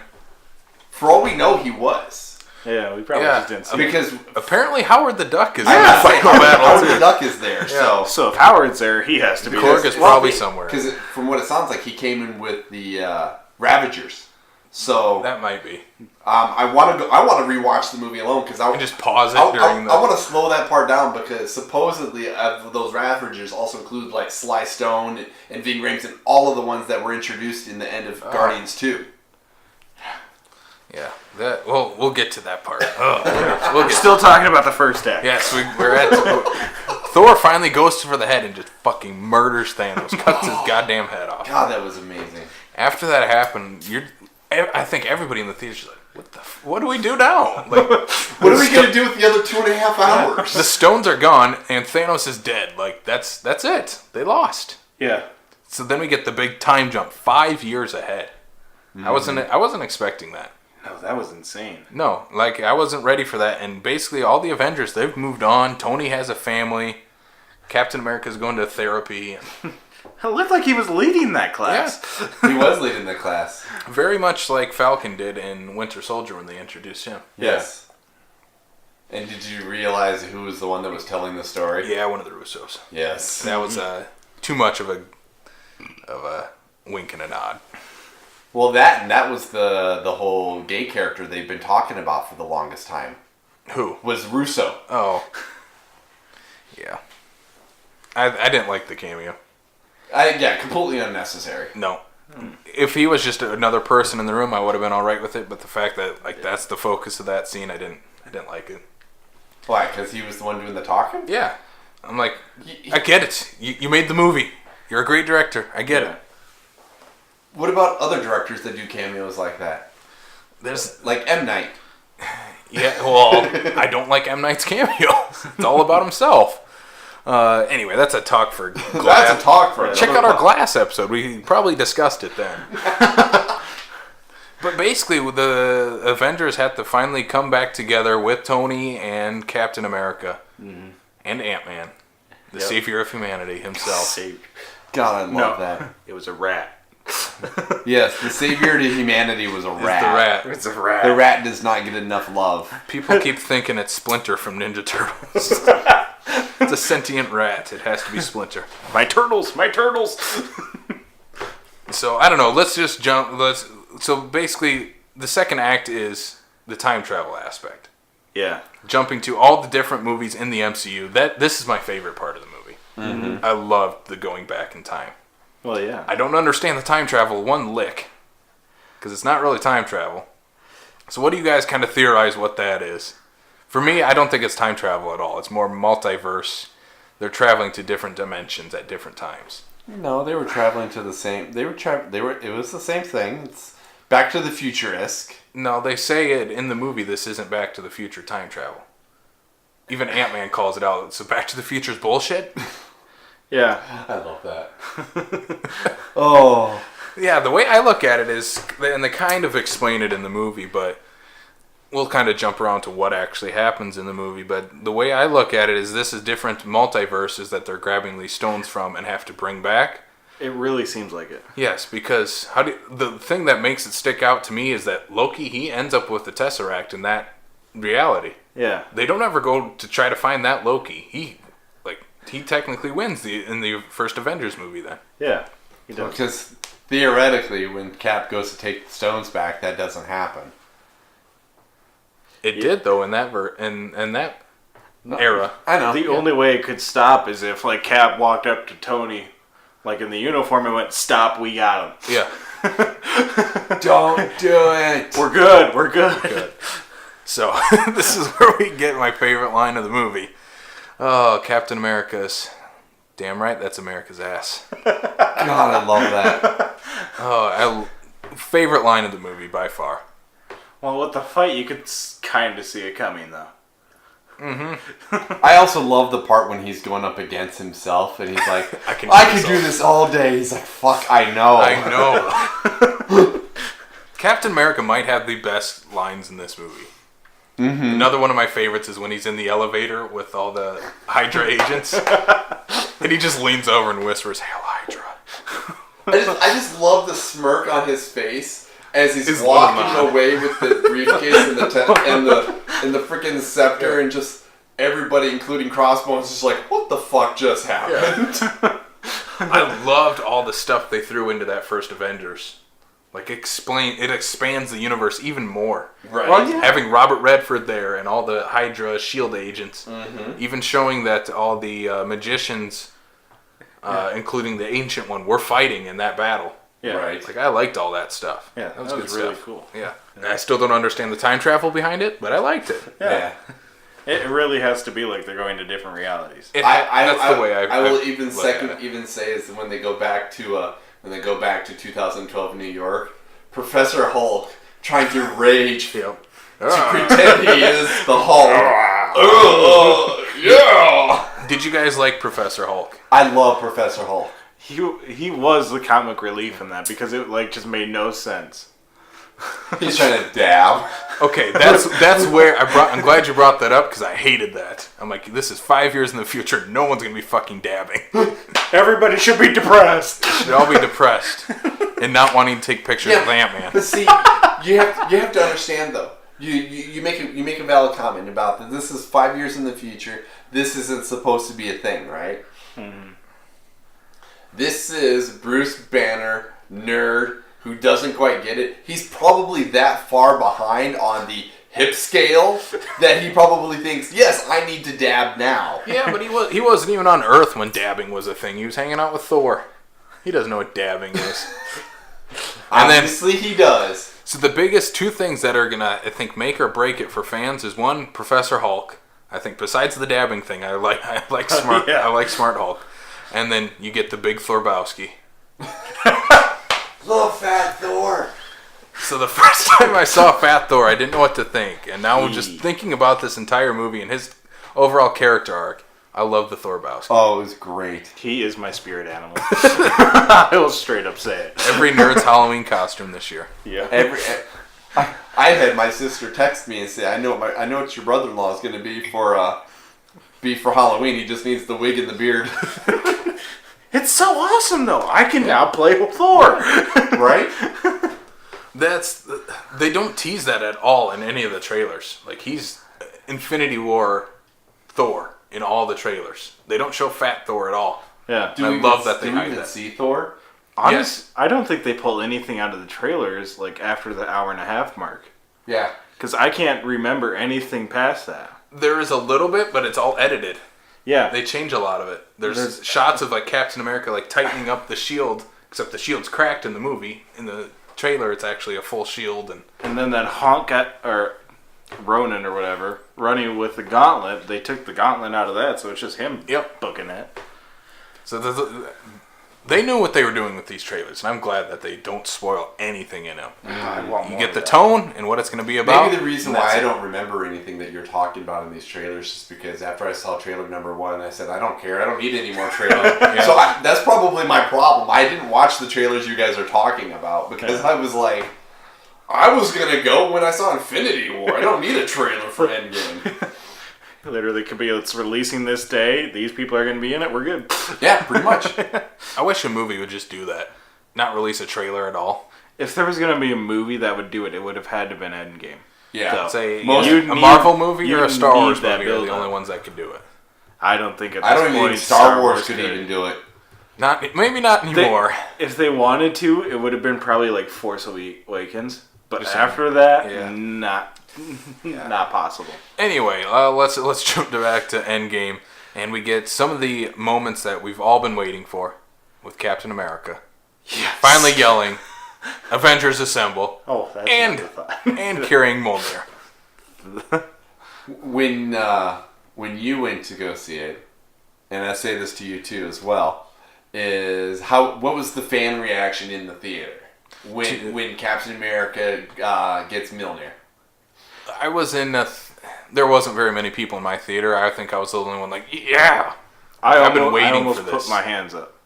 For all we know, he was. Yeah, we probably just didn't see it. Because Apparently Howard the Duck is in I the was saying, final battle, Howard too. the Duck is there, so... So if Howard's there, he has to be Korg there. is probably somewhere. Because from what it sounds like, he came in with the Ravagers. So That might be. I want to rewatch the movie alone because I And just pause it I during the... want to slow that part down because supposedly those Ravagers also include like Sly Stone and Ving Rhames and all of the ones that were introduced in the end of Guardians 2. Yeah, we'll get to that part. We're still talking about the first act. Yes, we're at... Thor finally goes for the head and just fucking murders Thanos. Cuts his goddamn head off. God, that was amazing. After that happened, I think everybody in the theater's like, what do we do now? Like, What are we going to do with the other 2.5 hours? the stones are gone and Thanos is dead. Like, that's it. They lost. Yeah. So then we get the big time jump 5 years ahead. Mm-hmm. I wasn't expecting that. No, that was insane. No, like I wasn't ready for that. And basically all the Avengers, they've moved on. Tony has a family. Captain America's going to therapy. It looked like he was leading that class. He was leading the class. Very much like Falcon did in Winter Soldier when they introduced him. Yes. And did you realize who was the one that was telling the story? Yeah, one of the Russos. Yes. That was too much of a wink and a nod. Well, that was the whole gay character they've been talking about for the longest time. Who? Was Russo. Oh. Yeah. I didn't like the cameo. Yeah, completely unnecessary. No. If he was just another person in the room, I would have been all right with it. But the fact that that's the focus of that scene, I didn't like it. Why? Because he was the one doing the talking? Yeah. I'm like, I get it. You made the movie. You're a great director. I get it. What about other directors that do cameos like that? There's like M. Night. Yeah, well, I don't like M. Night's cameo. It's all about himself. Anyway, that's a talk for Glass. That's a talk for Check out our Glass episode. We probably discussed it then. But basically, the Avengers had to finally come back together with Tony and Captain America and Ant-Man, the savior of humanity himself. God, I love that. It was a rat. Yes, the savior to humanity was a rat. It's a rat. The rat does not get enough love. People keep thinking it's Splinter from Ninja Turtles. It's a sentient rat. It has to be Splinter. My turtles! My turtles! So, I don't know. Let's just jump. So, basically, the second act is the time travel aspect. Yeah. Jumping to all the different movies in the MCU. This is my favorite part of the movie. Mm-hmm. I loved the going back in time. Well, yeah. I don't understand the time travel one lick. Because it's not really time travel. So what do you guys kind of theorize what that is? For me, I don't think it's time travel at all. It's more multiverse. They're traveling to different dimensions at different times. No, they were traveling to the same... It was the same thing. It's Back to the Future-esque. No, they say it in the movie, this isn't Back to the Future time travel. Even Ant-Man calls it out. So Back to the Future's bullshit? Yeah. I love that. Oh. Yeah, the way I look at it is, and they kind of explain it in the movie, but we'll kind of jump around to what actually happens in the movie. But the way I look at it is this is different multiverses that they're grabbing these stones from and have to bring back. It really seems like it. Yes, because the thing that makes it stick out to me is that Loki, he ends up with the Tesseract in that reality. Yeah. They don't ever go to try to find that Loki. He technically wins in the first Avengers movie then. Yeah, he does. Because theoretically, when Cap goes to take the stones back, that doesn't happen. It did though in that era. I know. The only way it could stop is if Cap walked up to Tony, in the uniform, and went, "Stop, we got him." Yeah. Don't do it. We're good. We're good. So this is where we get my favorite line of the movie. Oh, Captain America's... Damn right, that's America's ass. God, I love that. Favorite line of the movie, by far. Well, with the fight, you could kind of see it coming, though. Mm-hmm. I also love the part when he's going up against himself, and he's like, I can do this all day. He's like, fuck, I know. I know. Captain America might have the best lines in this movie. Mm-hmm. Another one of my favorites is when he's in the elevator with all the Hydra agents. And he just leans over and whispers, "Hail Hydra." I just love the smirk on his face as he's walking away with the briefcase and the freaking scepter, and just everybody, including Crossbones, is like, what the fuck just happened? Yeah. I loved all the stuff they threw into that first Avengers. It expands the universe even more. Right. Well, yeah. Having Robert Redford there and all the Hydra SHIELD agents. Mm-hmm. Even showing that all the magicians, including the Ancient One, were fighting in that battle. Yeah. Right. I liked all that stuff. Yeah, that was good really stuff. Cool. Yeah. And I still don't understand the time travel behind it, but I liked it. Yeah. It really has to be like they're going to different realities. That's the way I will even say is when they go back to 2012 New York, Professor Hulk trying to rage to pretend he is the Hulk. Yeah. Did you guys like Professor Hulk? I love Professor Hulk. He was the comic relief in that because it just made no sense. He's trying to dab. Okay, that's where I'm glad you brought that up because I hated that. I'm like, this is 5 years in the future. No one's gonna be fucking dabbing. Everybody should be depressed. Should all be depressed and not wanting to take pictures of Ant-Man. But see, you have to understand though. You make a valid comment about that. This is 5 years in the future. This isn't supposed to be a thing, right? Mm-hmm. This is Bruce Banner, nerd, who doesn't quite get it. He's probably that far behind on the hip scale that he probably thinks, yes, I need to dab now. Yeah, but he wasn't even on Earth when dabbing was a thing. He was hanging out with Thor. He doesn't know what dabbing is. Obviously, he does. So the biggest two things that are gonna, I think, make or break it for fans is one, Professor Hulk. I think besides the dabbing thing, I like smart. Yeah. I like Smart Hulk. And then you get the big Thorbowski. Little fat Thor. So the first time I saw Fat Thor, I didn't know what to think. And now just thinking about this entire movie and his overall character arc, I love the Thorbowski. Oh, it was great. He is my spirit animal. I will straight up say it. Every nerd's Halloween costume this year. Yeah. I had my sister text me and say, I know what your brother-in-law is going to be for Halloween. He just needs the wig and the beard. It's so awesome, though. I can now play with Thor. Right? They don't tease that at all in any of the trailers. Like, he's Infinity War Thor in all the trailers. They don't show Fat Thor at all. Yeah. I love that they hide even that. see Thor? Honest, I don't think they pull anything out of the trailers like after the hour and a half mark. Yeah. Because I can't remember anything past that. There is a little bit, but it's all edited. Yeah. They change a lot of it. There's shots of like Captain America like tightening up the shield, except the shield's cracked in the movie. In the trailer, it's actually a full shield. And then that honk or Ronan or whatever running with the gauntlet. They took the gauntlet out of that, so it's just him booking it. So they knew what they were doing with these trailers, and I'm glad that they don't spoil anything in them. You get the tone and what it's going to be about. Maybe the reason why I don't remember anything that you're talking about in these trailers is because after I saw trailer number 1, I said, I don't care. I don't need any more trailers. So that's probably my problem. I didn't watch the trailers you guys are talking about because I was like, I was going to go when I saw Infinity War. I don't need a trailer for Endgame. Literally could be, it's releasing this day. These people are going to be in it. We're good. Yeah, pretty much. I wish a movie would just do that. Not release a trailer at all. If there was going to be a movie that would do it, it would have had to have been Endgame. Yeah. So, a Marvel movie or a Star Wars movie are the only ones that could do it. I don't think at this I don't even point think Star Wars could even do it. Maybe not anymore. If they wanted to, it would have been probably like Force Awakens. But after that, not possible. Anyway, let's jump back to Endgame, and we get some of the moments that we've all been waiting for with Captain America. Yes. Finally yelling, "Avengers assemble!" Oh, that's and carrying Mjolnir. When you went to go see it, and I say this to you too as well, what was the fan reaction in the theater when Captain America gets Mjolnir? I was in there wasn't very many people in my theater. I think I was the only one like, yeah. I've been waiting for this. I almost put my hands up.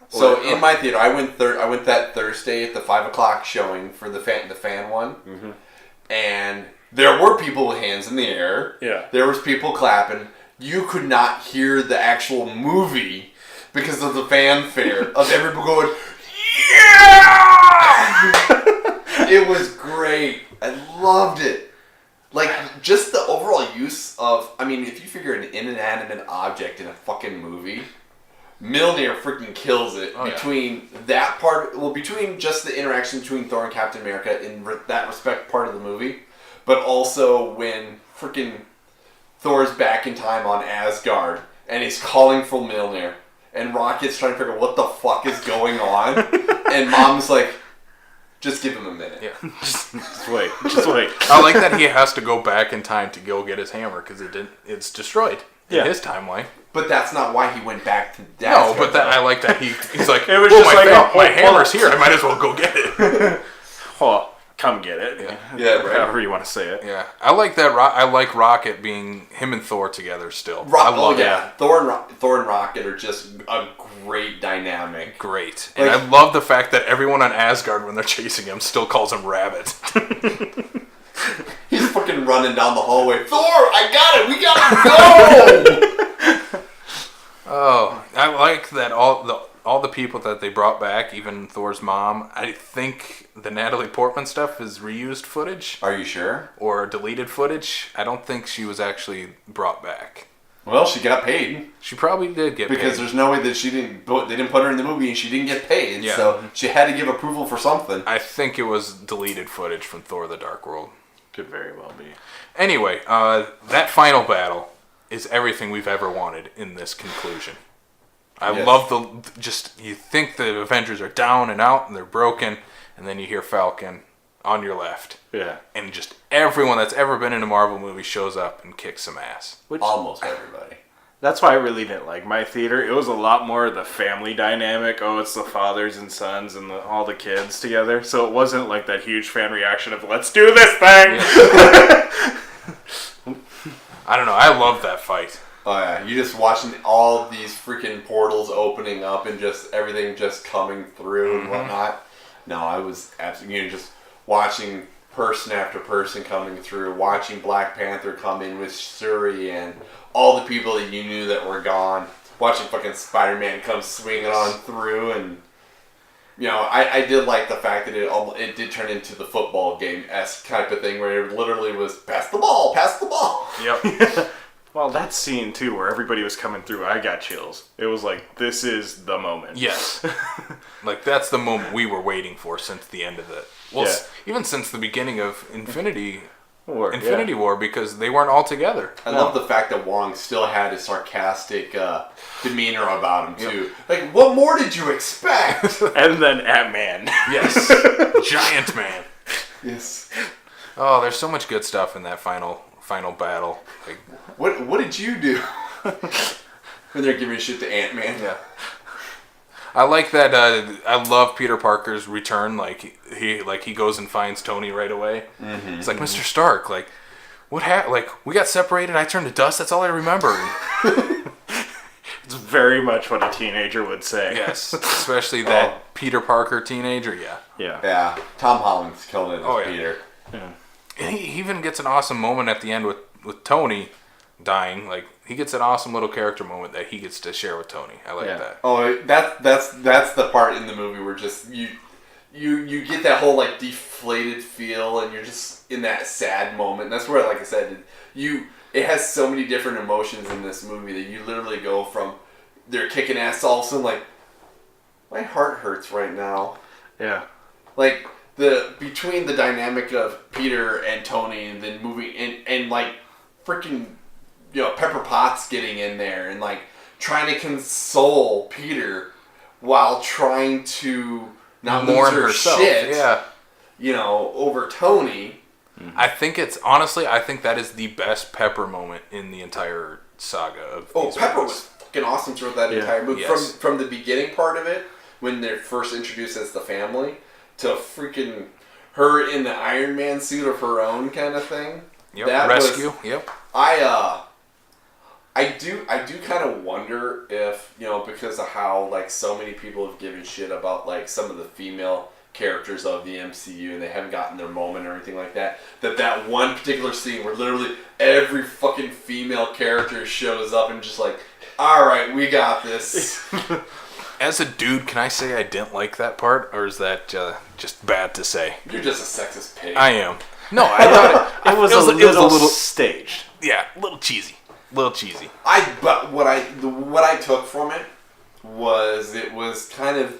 So in my theater, I went that Thursday at the 5:00 showing for the fan one, and there were people with hands in the air. Yeah, there was people clapping. You could not hear the actual movie because of the fanfare of everybody going, yeah! It was great. I loved it. Like, just the overall use of, I mean, if you figure an inanimate object in a fucking movie, Mjolnir freaking kills it between that part, between just the interaction between Thor and Captain America in that respect part of the movie, but also when freaking Thor's back in time on Asgard and he's calling for Mjolnir and Rocket's trying to figure out what the fuck is going on and Mom's like, just give him a minute. Yeah. Just wait. Just wait. I like that he has to go back in time to go get his hammer because it's destroyed in his timeline. But that's not why he went back to that. No, but I like that he's like, it was just my hammer's here. I might as well go get it. Oh, come get it. Yeah, right. However you want to say it. Yeah, I like that. I like Rocket being him and Thor together still. I Oh love yeah, Thor and Rocket are just a great dynamic. Great. And I love the fact that everyone on Asgard, when they're chasing him, still calls him Rabbit. He's fucking running down the hallway. Thor, I got it. We gotta go. Oh, I like that all the people that they brought back, even Thor's mom. I think the Natalie Portman stuff is reused footage. Are you sure? Or deleted footage. I don't think she was actually brought back. Well, she got paid. She probably did get paid. Because there's no way that they didn't put her in the movie and she didn't get paid. Yeah. So she had to give approval for something. I think it was deleted footage from Thor: The Dark World. Could very well be. Anyway, that final battle is everything we've ever wanted in this conclusion. I love you think the Avengers are down and out and they're broken, and then you hear Falcon on your left. Yeah. And just everyone that's ever been in a Marvel movie shows up and kicks some ass. Almost everybody. That's why I really didn't like my theater. It was a lot more the family dynamic. Oh, it's the fathers and sons and all the kids together. So it wasn't like that huge fan reaction of, let's do this thing! Yeah. I don't know. I love that fight. Oh yeah, you just watching all these freaking portals opening up and just everything just coming through and whatnot. No, I was absolutely just watching person after person coming through, watching Black Panther come in with Shuri and all the people that you knew that were gone, watching fucking Spider-Man come swinging on through, and you know, I did like the fact that it did turn into the football game-esque type of thing where it literally was pass the ball. Yep. Well, that scene, too, where everybody was coming through, I got chills. It was like, this is the moment. Yes. Like, that's the moment we were waiting for since the end of it. Well, even since the beginning of Infinity War, because they weren't all together. I love the fact that Wong still had a sarcastic demeanor about him, too. Like, what more did you expect? And then Ant-Man. Yes. Giant Man. Yes. Oh, there's so much good stuff in that final battle. Like, what did you do? When they're giving shit to Ant-Man. Yeah. I like that. I love Peter Parker's return. Like he goes and finds Tony right away. Mm-hmm. It's like, Mr. Stark. Like, what happened? Like, we got separated. I turned to dust. That's all I remember. It's very much what a teenager would say. Yes, especially that Peter Parker teenager. Yeah. Yeah. Tom Holland's killing it as Peter. Yeah. And he even gets an awesome moment at the end with Tony dying. Like, he gets an awesome little character moment that he gets to share with Tony. I like that. Oh, that's the part in the movie where just you get that whole like deflated feel, and you're just in that sad moment. That's where, like I said, it has so many different emotions in this movie that you literally go from they're kicking ass all of a sudden, like, my heart hurts right now. Yeah. Like, between the dynamic of Peter and Tony, and then moving and like freaking, you know, Pepper Potts getting in there and like trying to console Peter while trying to not lose her herself. shit. Yeah. You know, over Tony. I think I think that is the best Pepper moment in the entire saga of these Pepper movies. was fucking awesome throughout that entire movie. Yes. From the beginning part of it, when they're first introduced as the family, to freaking her in the Iron Man suit of her own kind of thing. Yep. That rescue. Yep. I do kind of wonder if, you know, because of how like so many people have given shit about like some of the female characters of the MCU and they haven't gotten their moment or anything like that, that one particular scene where literally every fucking female character shows up and just like, alright, we got this. As a dude, can I say I didn't like that part, or is that just bad to say? You're just a sexist pig. I am. No, I thought it was a little staged. Yeah, a little cheesy. But what I took from it was kind of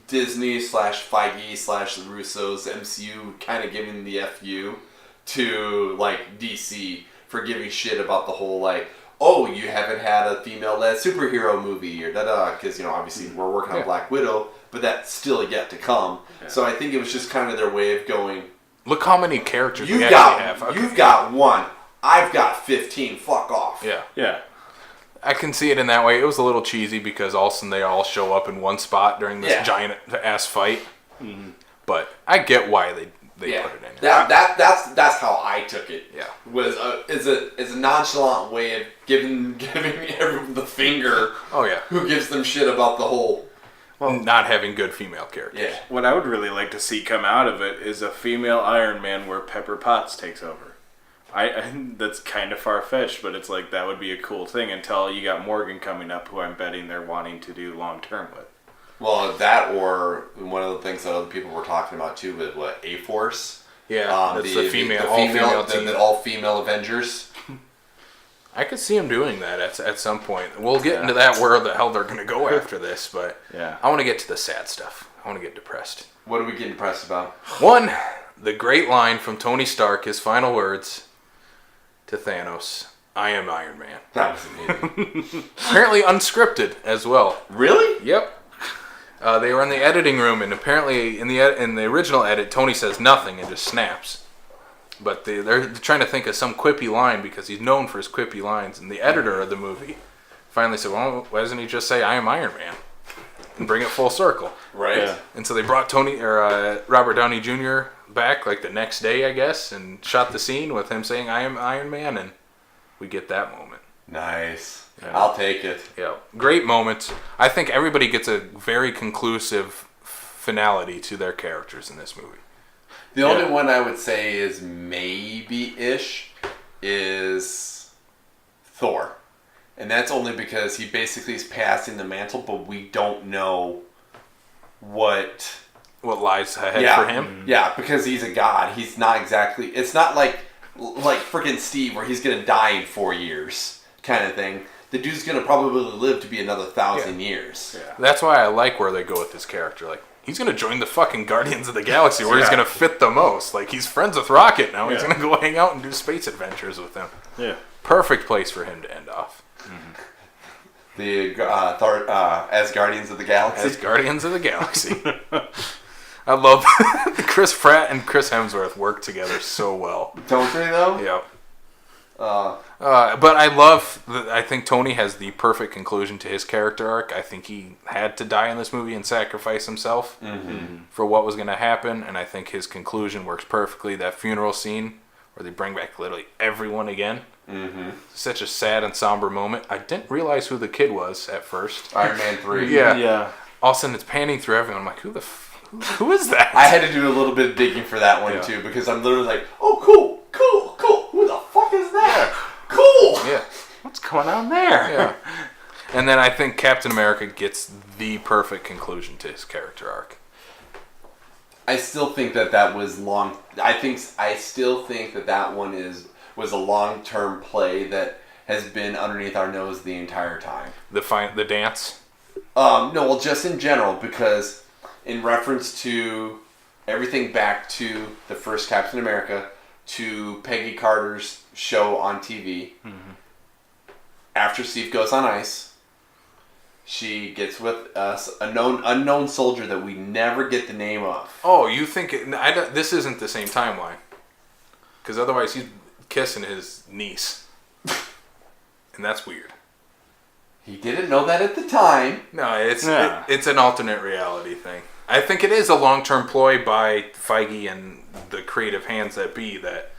Disney / Feige / the Russo's MCU kind of giving the FU to like DC for giving shit about the whole like, oh, you haven't had a female-led superhero movie or da-da, because, you know, obviously we're working on Black Widow, but that's still yet to come. Yeah. So I think it was just kind of their way of going, look how many characters we actually have. Okay. You've got one. I've got 15. Fuck off. Yeah. I can see it in that way. It was a little cheesy because all of a sudden they all show up in one spot during this giant-ass fight. Mm-hmm. But I get why they put it in. That's how I took it. Yeah. Was is a nonchalant way of giving everyone the finger. Oh yeah. Who gives them shit about the whole not having good female characters. Yeah. What I would really like to see come out of it is a female Iron Man where Pepper Potts takes over. That's kind of far-fetched, but it's like that would be a cool thing until you got Morgan coming up, who I'm betting they're wanting to do long-term with. Well, that or one of the things that other people were talking about too was what A-Force. Yeah, that's the female team. The all-female Avengers. I could see them doing that at some point. We'll get into that where the hell they're going to go after this, but I want to get to the sad stuff. I want to get depressed. What are we getting depressed about? One, the great line from Tony Stark, his final words to Thanos, "I am Iron Man." That was amazing. Apparently unscripted as well. Really? Yep. They were in the editing room, and apparently in the original edit, Tony says nothing and just snaps. But they're trying to think of some quippy line because he's known for his quippy lines. And the editor of the movie finally said, "Well, why doesn't he just say I am Iron Man and bring it full circle?" Right. Yeah. And so they brought Robert Downey Jr. back like the next day, I guess, and shot the scene with him saying I am Iron Man, and we get that moment. Nice. Yeah. I'll take it. Yeah, great moment. I think everybody gets a very conclusive finality to their characters in this movie. The only one I would say is maybe-ish is Thor. And that's only because he basically is passing the mantle, but we don't know what lies ahead for him. Yeah, because he's a god. He's not exactly... It's not like freaking Steve where he's going to die in 4 years kind of thing. The dude's going to probably live to be another 1,000 years. Yeah. That's why I like where they go with this character. Like, he's going to join the fucking Guardians of the Galaxy where he's going to fit the most. Like, he's friends with Rocket now. He's going to go hang out and do space adventures with him. Yeah. Perfect place for him to end off. The Thor, as Guardians of the Galaxy. As Guardians of the Galaxy. I love Chris Pratt and Chris Hemsworth work together so well. Don't they, though? Yep. But I think Tony has the perfect conclusion to his character arc. I think he had to die in this movie and sacrifice himself for what was going to happen, and I think his conclusion works perfectly. That funeral scene where they bring back literally everyone again. Such a sad and somber moment. I didn't realize who the kid was at first. Iron Man 3. Yeah. All of a sudden it's panning through everyone. I'm like, who is that? I had to do a little bit of digging for that one, too, because I'm literally like, oh, cool. Who the fuck is that? Cool. Yeah. What's going on there? Yeah. And then I think Captain America gets the perfect conclusion to his character arc. I still think that was long. I still think that one was a long-term play that has been underneath our nose the entire time. The dance? No, well, just in general, because in reference to everything back to the first Captain America, to Peggy Carter's show on TV, after Steve goes on ice, she gets with us a unknown soldier that we never get the name of. Oh, you think this isn't the same timeline? Because otherwise he's kissing his niece. And that's weird. He didn't know that at the time. No, it's an alternate reality thing. I think it is a long-term ploy by Feige and the creative hands that be that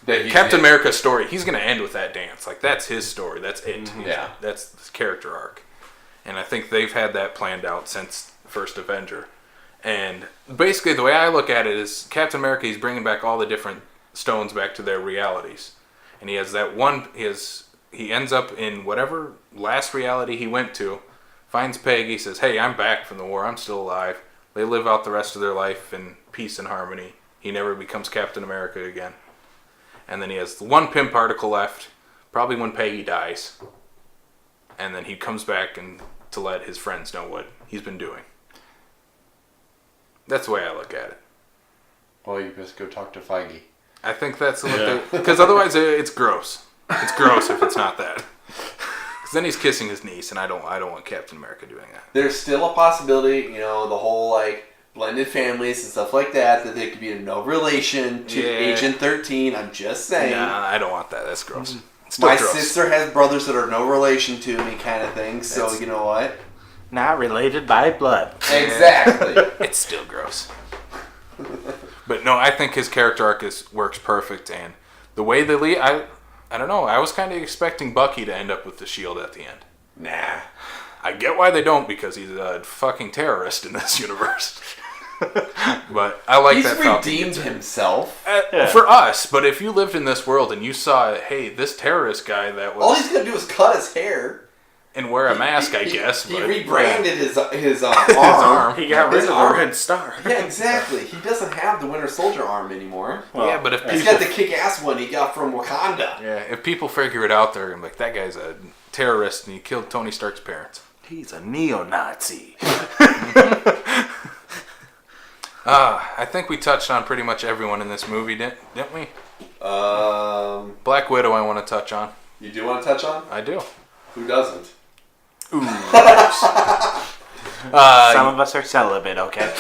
Captain America's story, he's going to end with that dance. Like, that's his story. That's it. That's his character arc. And I think they've had that planned out since First Avenger. And basically the way I look at it is Captain America, he's bringing back all the different stones back to their realities. And he has that one, he ends up in whatever last reality he went to, finds Peggy, says, "Hey, I'm back from the war. I'm still alive." They live out the rest of their life in peace and harmony. He never becomes Captain America again. And then he has one Pym particle left, probably when Peggy dies. And then he comes back to let his friends know what he's been doing. That's the way I look at it. Well, you best go talk to Feige. I think that's because otherwise it's gross. It's gross if it's not that. Because then he's kissing his niece, and I don't want Captain America doing that. There's still a possibility, the whole blended families and stuff like that there could be no relation to Agent 13. I'm just saying. Nah, I don't want that. That's gross. My sister has brothers that are no relation to me, kind of thing. So you know what? Not related by blood. Exactly. It's still gross. But no, I think his character arc works perfect, and the way they lead, I don't know. I was kind of expecting Bucky to end up with the shield at the end. Nah. I get why they don't, because he's a fucking terrorist in this universe. But I like that Falcon redeemed himself. for us. But if you lived in this world and you saw, hey, this terrorist guy that was, All he's gonna do is cut his hair and wear a mask, I guess. He but rebranded his arm. his arm. He got rid of the red star. Yeah, exactly. He doesn't have the Winter Soldier arm anymore. Well, yeah, but if he's got the kick-ass one he got from Wakanda. Yeah, if people figure it out, they're gonna be like, that guy's a terrorist and he killed Tony Stark's parents. He's a neo-Nazi. I think we touched on pretty much everyone in this movie, didn't we? Black Widow I want to touch on. You do want to touch on? I do. Who doesn't? Ooh. Some of us are celibate, okay?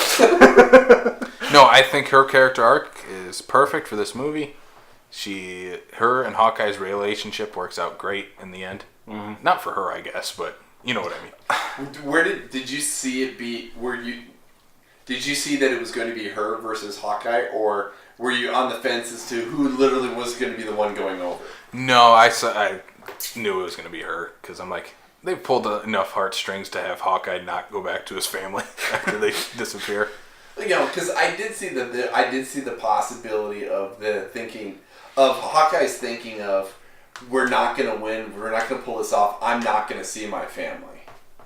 No, I think her character arc is perfect for this movie. Her and Hawkeye's relationship works out great in the end. Mm-hmm. Not for her, I guess, but you know what I mean. Where did you see it be? Did you see that it was going to be her versus Hawkeye, or were you on the fence as to who literally was going to be the one going over? No, I knew it was going to be her, because I'm like, they pulled enough heartstrings to have Hawkeye not go back to his family after they disappear. You know, because I did see the possibility of Hawkeye's thinking of, we're not going to win, we're not going to pull this off, I'm not going to see my family.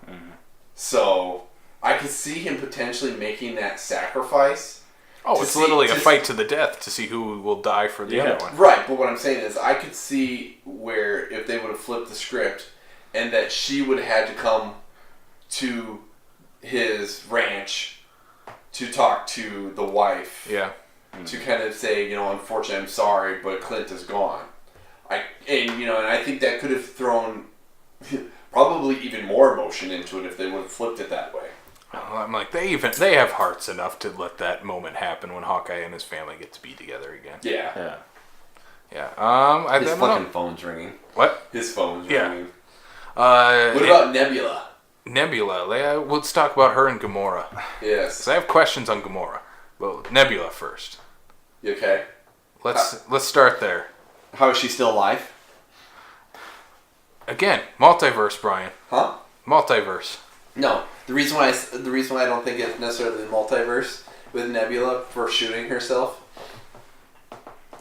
Mm-hmm. So I could see him potentially making that sacrifice. Oh, it's literally a fight to the death to see who will die for the other one. Right, but what I'm saying is I could see where if they would have flipped the script and that she would have had to come to his ranch to talk to the wife. Yeah. To kind of say, unfortunately, I'm sorry, but Clint is gone. And I think that could have thrown probably even more emotion into it if they would have flipped it that way. I'm like, they have hearts enough to let that moment happen when Hawkeye and his family get to be together again. Yeah. His fucking phone's ringing. What? His phone's ringing. What about Nebula? Nebula. Let's talk about her and Gamora. Yes. 'Cause I have questions on Gamora. Well, Nebula first. You okay? Let's start there. How is she still alive? Again, multiverse, Brian. Huh? Multiverse. No. The reason why I don't think it's necessarily the multiverse with Nebula for shooting herself,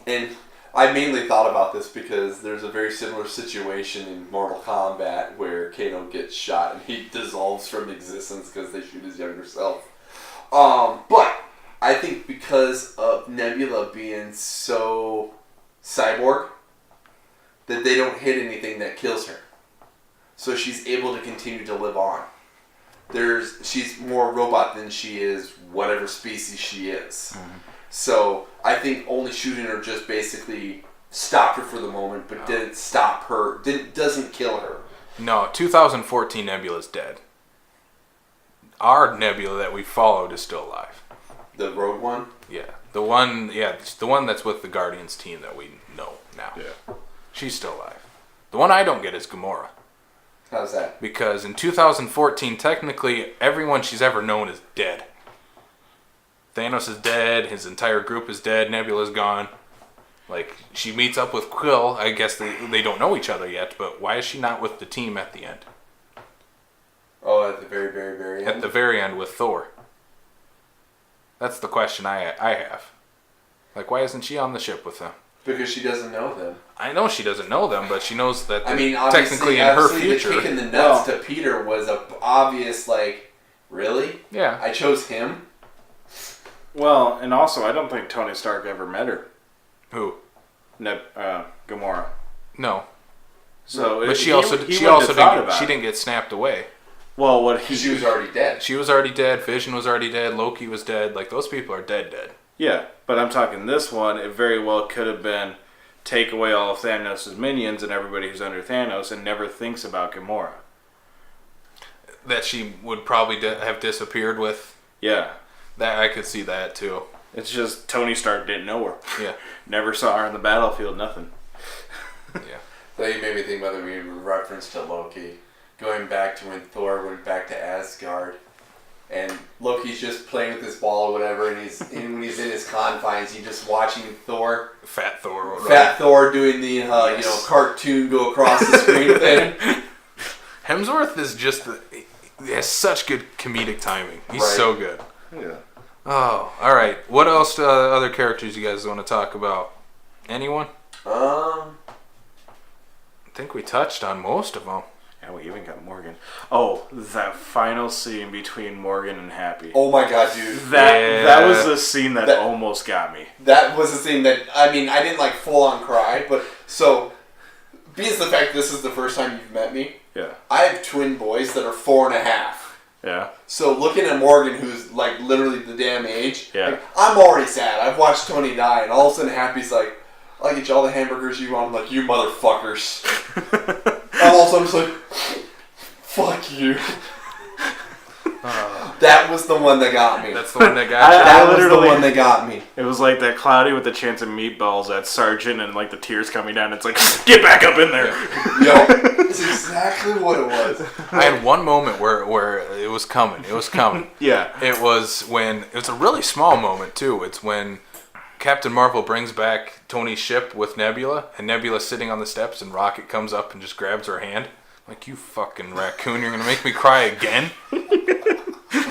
and I mainly thought about this because there's a very similar situation in Mortal Kombat where Kano gets shot and he dissolves from existence because they shoot his younger self. But I think because of Nebula being so cyborg that they don't hit anything that kills her, so she's able to continue to live on. She's more robot than she is whatever species she is. Mm-hmm. So I think only shooting her just basically stopped her for the moment, but didn't stop her. Doesn't kill her. No, 2014 Nebula's dead. Our Nebula that we followed is still alive. The Rogue One? Yeah. The one that's with the Guardians team that we know now. Yeah. She's still alive. The one I don't get is Gamora. How's that? Because in 2014, technically, everyone she's ever known is dead. Thanos is dead, his entire group is dead, Nebula's gone. Like, she meets up with Quill. I guess they don't know each other yet, but why is she not with the team at the end? Oh, at the very, very, very end? At the very end with Thor. That's the question I have. Like, why isn't she on the ship with them? Because she doesn't know them. I know she doesn't know them, but she knows that technically in her future. The kick in the nuts to Peter was a obvious, really? Yeah. I chose him? Well, and also, I don't think Tony Stark ever met her. Who? Gamora. No. So, but she didn't get snapped away. Well, she was already dead. She was already dead. Vision was already dead. Loki was dead. Like, those people are dead. Yeah, but I'm talking this one. It very well could have been take away all of Thanos' minions and everybody who's under Thanos and never thinks about Gamora. That she would probably have disappeared with. Yeah. That I could see that too. It's just Tony Stark didn't know her. Yeah. Never saw her on the battlefield, nothing. Yeah. So you made me think about the reference to Loki. Going back to when Thor went back to Asgard and Loki's just playing with his ball or whatever, and when he's in his confines, he's just watching Fat Thor. Fat Thor doing the cartoon go across the screen thing. Hemsworth is he has such good comedic timing. He's Right. so good. Yeah. Oh, all right. What else? Other characters you guys want to talk about? Anyone? I think we touched on most of them. Yeah, we even got Morgan. Oh, that final scene between Morgan and Happy. Oh my god, dude. That was the scene that almost got me. That was the scene that, I mean, I didn't like full on cry, but so, because the fact this is the first time you've met me, Yeah. I have twin boys that are 4.5. Yeah. So looking at Morgan, who's like literally the damn age, Yeah. like, I'm already sad. I've watched Tony die, and all of a sudden Happy's like, I'll get you all the hamburgers you want. I'm like, you motherfuckers. I'm also just like, fuck you. That was the one that got me. That's the one that got That was the one that got me. It was like that Cloudy with a Chance of Meatballs, that sergeant, and like the tears coming down. It's like, get back up in there. Yo, that's exactly what it was. I had one moment where it was coming. It was coming. Yeah. It was a really small moment too. It's when Captain Marvel brings back Tony's ship with Nebula, and Nebula's sitting on the steps, and Rocket comes up and just grabs her hand. Like, you fucking raccoon, you're gonna make me cry again?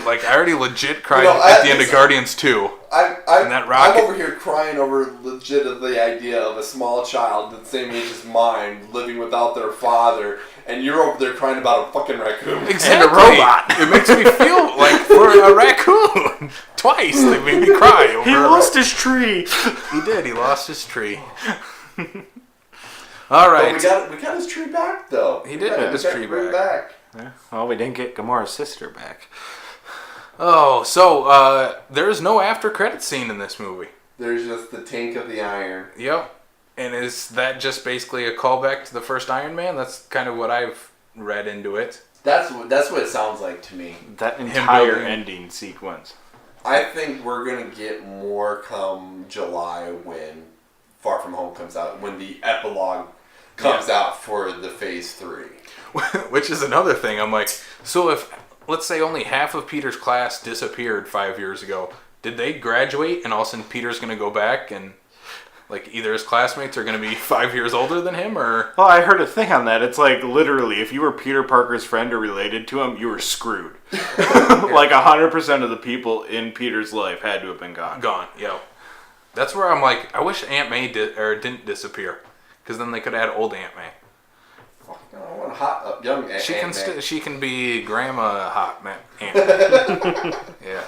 Like, I already legit cried at the end of Guardians 2. And that Rocket. I'm over here crying over legit of the idea of a small child the same age as mine living without their father, and you're over there crying about a fucking raccoon. Exactly. And a robot. It makes me feel like for a raccoon. Twice they made me cry over He lost his tree. He did. He lost his tree. All right. But we got his tree back, though. He did get his tree back. Yeah. Well, we didn't get Gamora's sister back. Oh, so there's no after credit scene in this movie. There's just the tank of the iron. Yep. And is that just basically a callback to the first Iron Man? That's kind of what I've read into it. That's what it sounds like to me. That entire building- ending sequence. I think we're going to get more come July when Far From Home comes out, when the epilogue comes out for the Phase 3. Which is another thing. I'm like, so if, let's say only half of Peter's class disappeared 5 years ago, did they graduate and all of a sudden Peter's going to go back and, like, either his classmates are going to be 5 years older than him or... Well, I heard a thing on that. It's like, literally, if you were Peter Parker's friend or related to him, you were screwed. Like, 100% of the people in Peter's life had to have been gone. Gone, yo. That's where I'm like, I wish Aunt May didn't disappear. Because then they could add old Aunt May. I want a hot, young Aunt May. She can be Grandma Hot Aunt May. Yeah.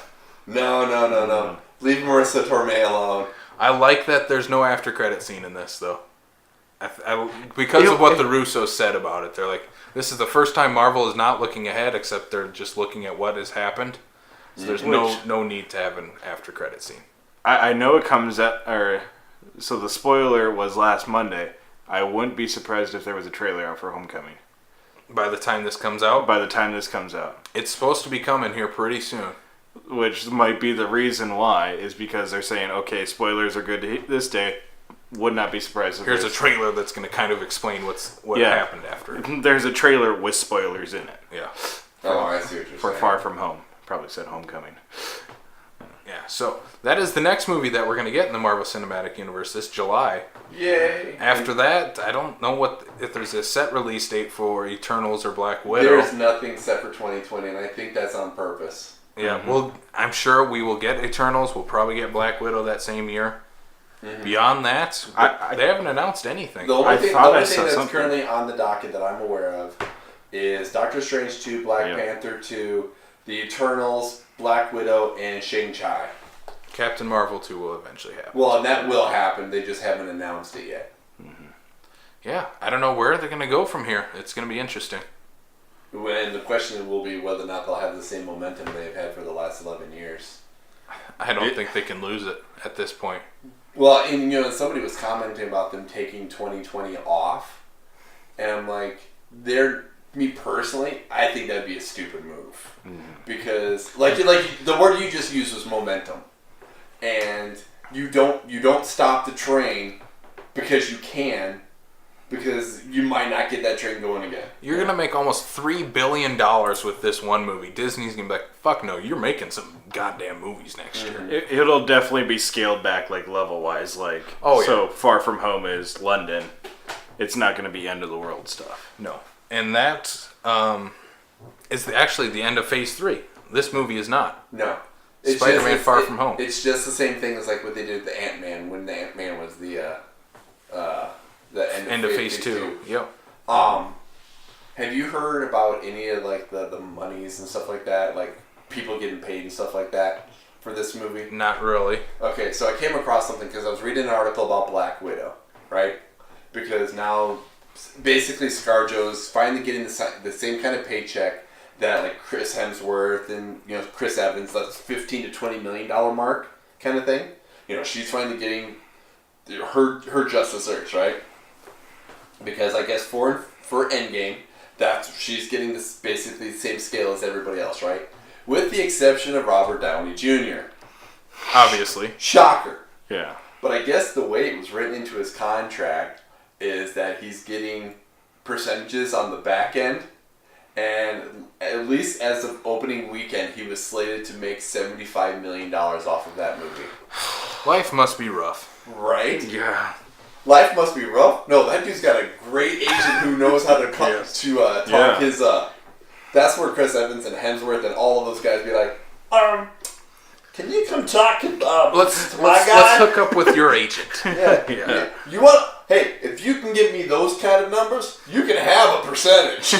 No. Leave Marissa Tomei alone. I like that there's no after credit scene in this, though. Because of what the Russos said about it. They're like, this is the first time Marvel is not looking ahead, except they're just looking at what has happened. So there's no need to have an after credit scene. I know it comes at... So the spoiler was last Monday. I wouldn't be surprised if there was a trailer out for Homecoming. By the time this comes out? By the time this comes out. It's supposed to be coming here pretty soon. Which might be the reason why, is because they're saying, okay, spoilers are good to hit this day. Would not be surprised if Here's a trailer that's going to kind of explain what happened after it. There's a trailer with spoilers in it. Yeah. Oh, I see what you're For saying. Far From Home. Probably said Homecoming. Yeah, so that is the next movie that we're going to get in the Marvel Cinematic Universe this July. Yay. After that, I don't know if there's a set release date for Eternals or Black Widow. There's nothing set for 2020, and I think that's on purpose. Yeah, well, I'm sure we will get Eternals. We'll probably get Black Widow that same year. Mm-hmm. Beyond that, they haven't announced anything. The only thing that's something. currently on the docket that I'm aware of is Doctor Strange 2, Black Panther 2, The Eternals, Black Widow, and Shang-Chi. Captain Marvel 2 will eventually happen. Well, and that will happen. They just haven't announced it yet. Mm-hmm. Yeah, I don't know where they're going to go from here. It's going to be interesting. And the question will be whether or not they'll have the same momentum they've had for the last 11 years. I don't think they can lose it at this point. Well, and somebody was commenting about them taking 2020 off, and I'm like, me personally, I think that'd be a stupid move because, like the word you just used was momentum, and you don't stop the train because you can, because you might not get that train going again. You're going to make almost $3 billion with this one movie. Disney's going to be like, fuck no, you're making some goddamn movies next year. It'll definitely be scaled back, like, level-wise. Like, so Far From Home is London. It's not going to be end-of-the-world stuff. No. And that is actually the end of Phase 3. This movie is not. No. Spider-Man Far From Home. It's just the same thing as like what they did with the Ant-Man when the Ant-Man was the end of Phase 2. Yep. Have you heard about any of like the monies and stuff like that? Like people getting paid and stuff like that for this movie? Not really. Okay, so I came across something because I was reading an article about Black Widow, right? Because now basically ScarJo's finally getting the same kind of paycheck that like Chris Hemsworth and Chris Evans, that's $15 to $20 million mark kind of thing. She's finally getting her just desserts, right? Because I guess for Endgame, she's getting this basically the same scale as everybody else, right? With the exception of Robert Downey Jr. Obviously. Shocker. Yeah. But I guess the way it was written into his contract is that he's getting percentages on the back end. And at least as of opening weekend, he was slated to make $75 million off of that movie. Life must be rough. Right? Yeah. Life must be rough? No, that dude's got a great agent who knows how to talk his... That's where Chris Evans and Hemsworth and all of those guys be like, can you come talk to let's guy? hook up with your agent. Yeah. You want... Hey, if you can give me those kind of numbers, you can have a percentage.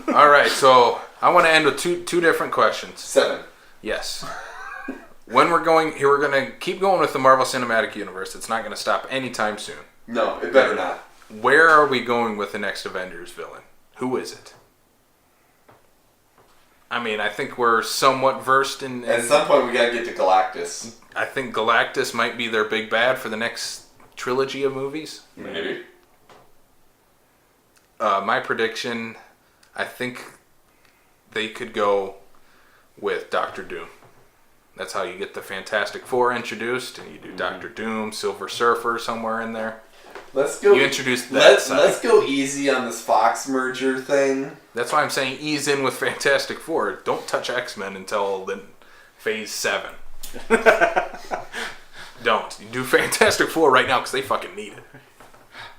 All right, so I want to end with two different questions. 7. Yes. When we're going to keep going with the Marvel Cinematic Universe. It's not going to stop anytime soon. No, it better not. Where are we going with the next Avengers villain? Who is it? I mean, I think we're somewhat versed in... At some point, we got to get to Galactus. I think Galactus might be their big bad for the next trilogy of movies. Maybe. My prediction, I think they could go with Doctor Doom. That's how you get the Fantastic Four introduced, and you do Doctor Doom, Silver Surfer somewhere in there. Let's go. You introduced that. Let's go easy on this Fox merger thing. That's why I'm saying ease in with Fantastic Four. Don't touch X-Men until Phase 7. Don't. You do Fantastic Four right now because they fucking need it.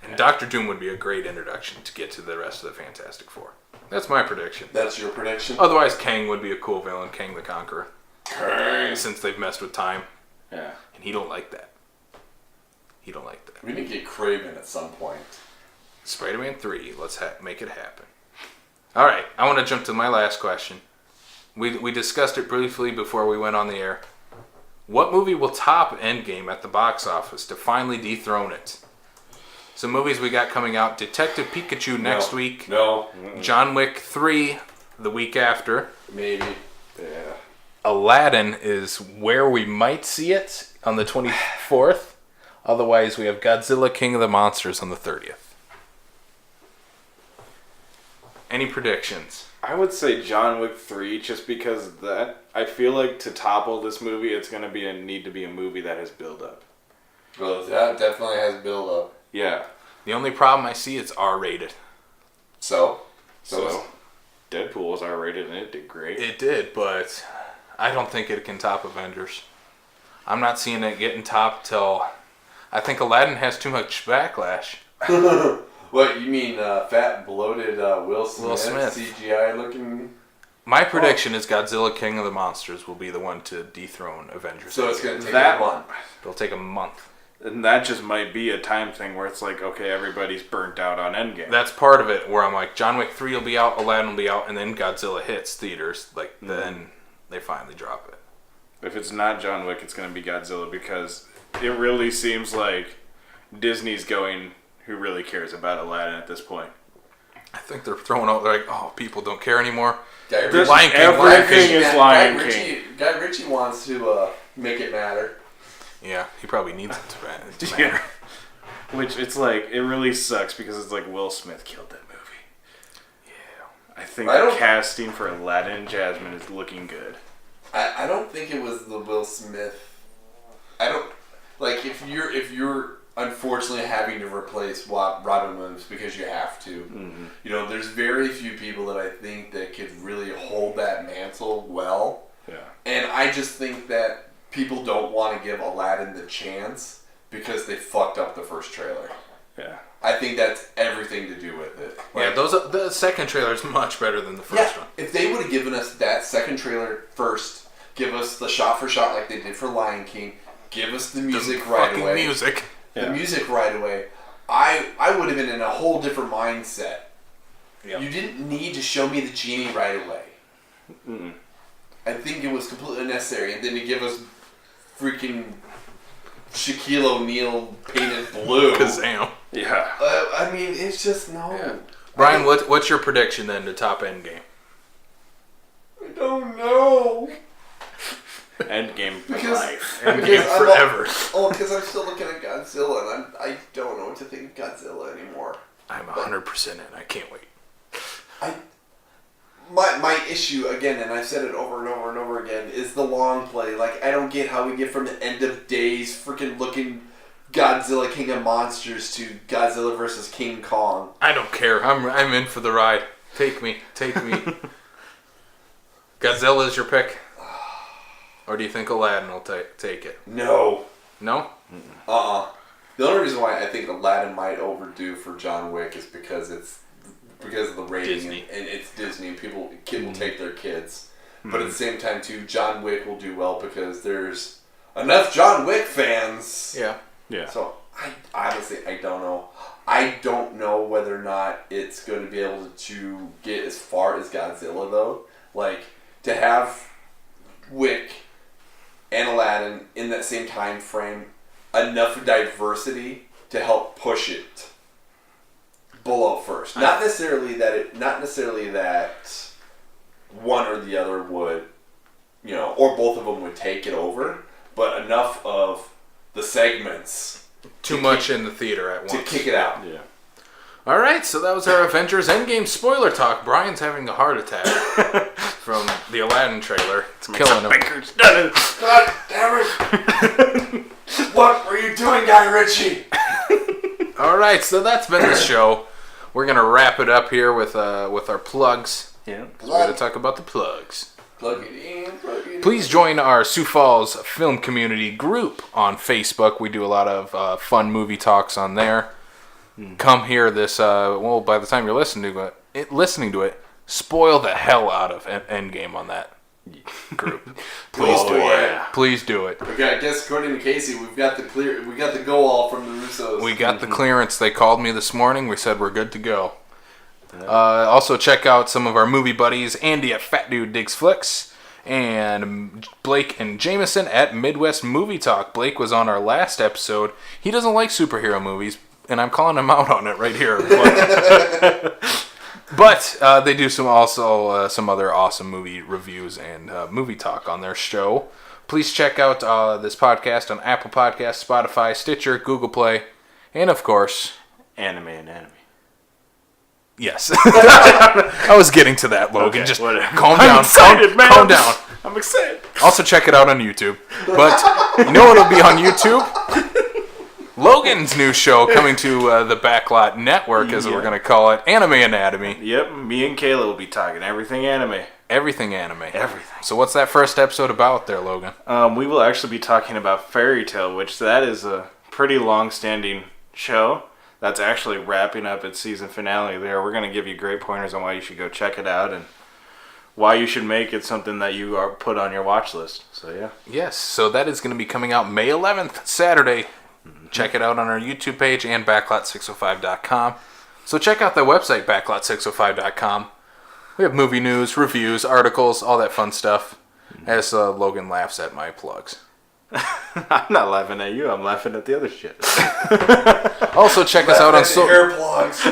And Doctor Doom would be a great introduction to get to the rest of the Fantastic Four. That's my prediction. That's your prediction? Otherwise, Kang would be a cool villain. Kang the Conqueror. Kang. Since they've messed with time. Yeah. And he don't like that. He don't like that. We need to get Kraven at some point. Spider-Man 3. Let's make it happen. All right. I want to jump to my last question. We discussed it briefly before we went on the air. What movie will top Endgame at the box office to finally dethrone it? Some movies we got coming out. Detective Pikachu next week. No. John Wick 3 the week after. Maybe. Yeah. Aladdin is where we might see it on the 24th. Otherwise, we have Godzilla King of the Monsters on the 30th. Any predictions? I would say John Wick 3 just because of that. I feel like to topple this movie, it's going to need to be a movie that has build-up. Well, that definitely has build-up. Yeah. The only problem I see is R-rated. So Deadpool was R-rated and it did great. It did, but I don't think it can top Avengers. I'm not seeing it getting topped till... I think Aladdin has too much backlash. What, you mean fat, bloated Will Smith. CGI looking... My prediction is Godzilla King of the Monsters will be the one to dethrone Avengers. So it's going to take that a month. It'll take a month. And that just might be a time thing where it's like, okay, everybody's burnt out on Endgame. That's part of it, where I'm like, John Wick 3 will be out, Aladdin will be out, and then Godzilla hits theaters. Then they finally drop it. If it's not John Wick, it's going to be Godzilla because it really seems like Disney's going, who really cares about Aladdin at this point? I think they're throwing out, they're like, oh, people don't care anymore. Lion King. Everything is Lion King. Guy Ritchie wants to make it matter. Yeah, he probably needs it to matter. Yeah. Which, it's like, it really sucks because it's like Will Smith killed that movie. Yeah. I think the casting for Aladdin and Jasmine is looking good. I don't think it was the Will Smith. I don't... Like, if you're unfortunately having to replace Robin Williams because you have to. Mm-hmm. You know, there's very few people that I think that could really hold that mantle well. Yeah. And I just think that people don't want to give Aladdin the chance because they fucked up the first trailer. Yeah. I think that's everything to do with it. Like, the second trailer is much better than the first one. If they would have given us that second trailer first, give us the shot for shot like they did for Lion King, give us the music right away. Music. The music right away, I would have been in a whole different mindset. Yep. You didn't need to show me the genie right away. Mm-mm. I think it was completely unnecessary. And then to give us freaking Shaquille O'Neal painted blue. Kazam. Yeah. I mean, it's just no. Yeah. Brian, what's your prediction then to top Endgame? I don't know. Endgame for Because life. Endgame forever. Because I'm still looking at Godzilla, and I don't know what to think of Godzilla anymore. I'm 100% in. I can't wait. My issue, again, and I've said it over and over and over again, is the long play. Like, I don't get how we get from the end of days freaking looking Godzilla King of Monsters to Godzilla versus King Kong. I don't care. I'm in for the ride. Take me. Godzilla's your pick? Or do you think Aladdin will take it? No. No? The only reason why I think Aladdin might overdo for John Wick is because of the rating Disney. and it's Disney and kid will take their kids. But at the same time too, John Wick will do well because there's enough John Wick fans. Yeah. So I honestly don't know. I don't know whether or not it's going to be able to get as far as Godzilla though. Like to have Wick and Aladdin in that same time frame, enough diversity to help push it below first. Not necessarily that one or the other would, or both of them would take it over, but enough of the segments Too much in the theater at once. to kick it out. Yeah. All right, so that was our Avengers Endgame spoiler talk. Brian's having a heart attack from the Aladdin trailer. It's killing him. God damn it! What were you doing, Guy Ritchie? All right, so that's been the show. We're gonna wrap it up here with our plugs. Yeah. We're gonna talk about the plugs. Plug it in. Please join our Sioux Falls Film Community group on Facebook. We do a lot of fun movie talks on there. Come hear this. By the time you're listening to it, spoil the hell out of Endgame on that group. Please do it. Please do it. Okay, I guess according to Casey, we got the go all from the Russos. We got the clearance. They called me this morning. We said we're good to go. Also, check out some of our movie buddies, Andy at Fat Dude Digs Flicks, and Blake and Jameson at Midwest Movie Talk. Blake was on our last episode. He doesn't like superhero movies, and I'm calling him out on it right here. But they do some other awesome movie reviews and movie talk on their show. Please check out this podcast on Apple Podcasts, Spotify, Stitcher, Google Play, and of course, Anime and Anime. yes. I was getting to that, Logan. Okay, just whatever. calm I'm down. excited, man. Calm down. I'm excited. Also check it out on YouTube. But you know what'll be on YouTube? Logan's new show coming to the Backlot Network, as we're going to call it, Anime Anatomy. Yep, me and Kayla will be talking everything anime. Everything anime. Everything. So what's that first episode about there, Logan? We will actually be talking about Fairy Tale, which that is a pretty long-standing show. That's actually wrapping up its season finale there. We're going to give you great pointers on why you should go check it out and why you should make it something that you are put on your watch list. So, yeah. Yes, so that is going to be coming out May 11th, Saturday. Check it out on our YouTube page and backlot605.com. So check out the website, backlot605.com. We have movie news, reviews, articles, all that fun stuff, as Logan laughs at my plugs. I'm not laughing at you. I'm laughing at the other shit. Also, check us out on hair plugs.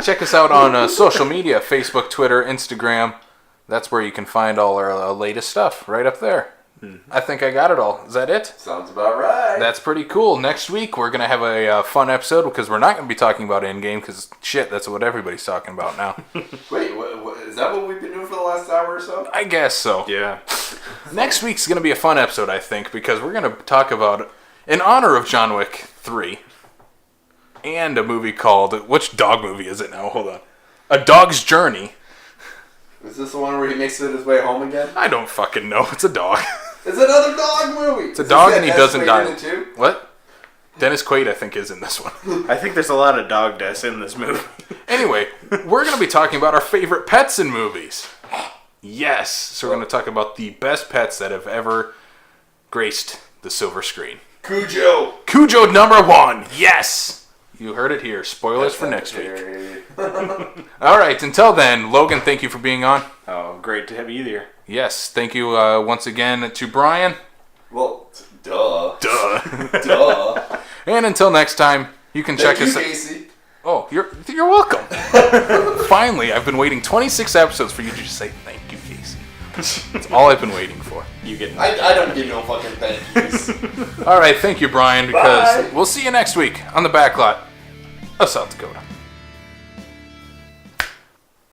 check us out on social media, Facebook, Twitter, Instagram. That's where you can find all our latest stuff, right up there. I think I got it all. Is that it? Sounds about right. That's pretty cool. Next week, we're going to have a fun episode because we're not going to be talking about Endgame because, shit, that's what everybody's talking about now. Wait, what, is that what we've been doing for the last hour or so? I guess so. Yeah. Next week's going to be a fun episode, I think, because we're going to talk about, in honor of John Wick 3. And a movie called... Which dog movie is it now? Hold on. A Dog's Journey. Is this the one where he makes it his way home again? I don't fucking know. It's a dog. It's another dog movie. It's a dog and he Dennis doesn't Quaid die. in it too? What? Dennis Quaid, I think, is in this one. I think there's a lot of dog deaths in this movie. Anyway, we're going to be talking about our favorite pets in movies. Yes. So we're going to talk about the best pets that have ever graced the silver screen. Cujo. Cujo number 1. Yes. You heard it here. Spoilers for next week. All right. Until then, Logan, thank you for being on. Oh, great to have you there. Yes. Thank you once again to Brian. Well, duh. Duh. Duh. And until next time, you can check us out. Casey. Oh, you're welcome. Finally, I've been waiting 26 episodes for you to just say thank you, Casey. That's all I've been waiting for. You get. I don't give no fucking thank yous. All right, thank you, Brian, because Bye. we'll see you next week on the backlot of South Dakota.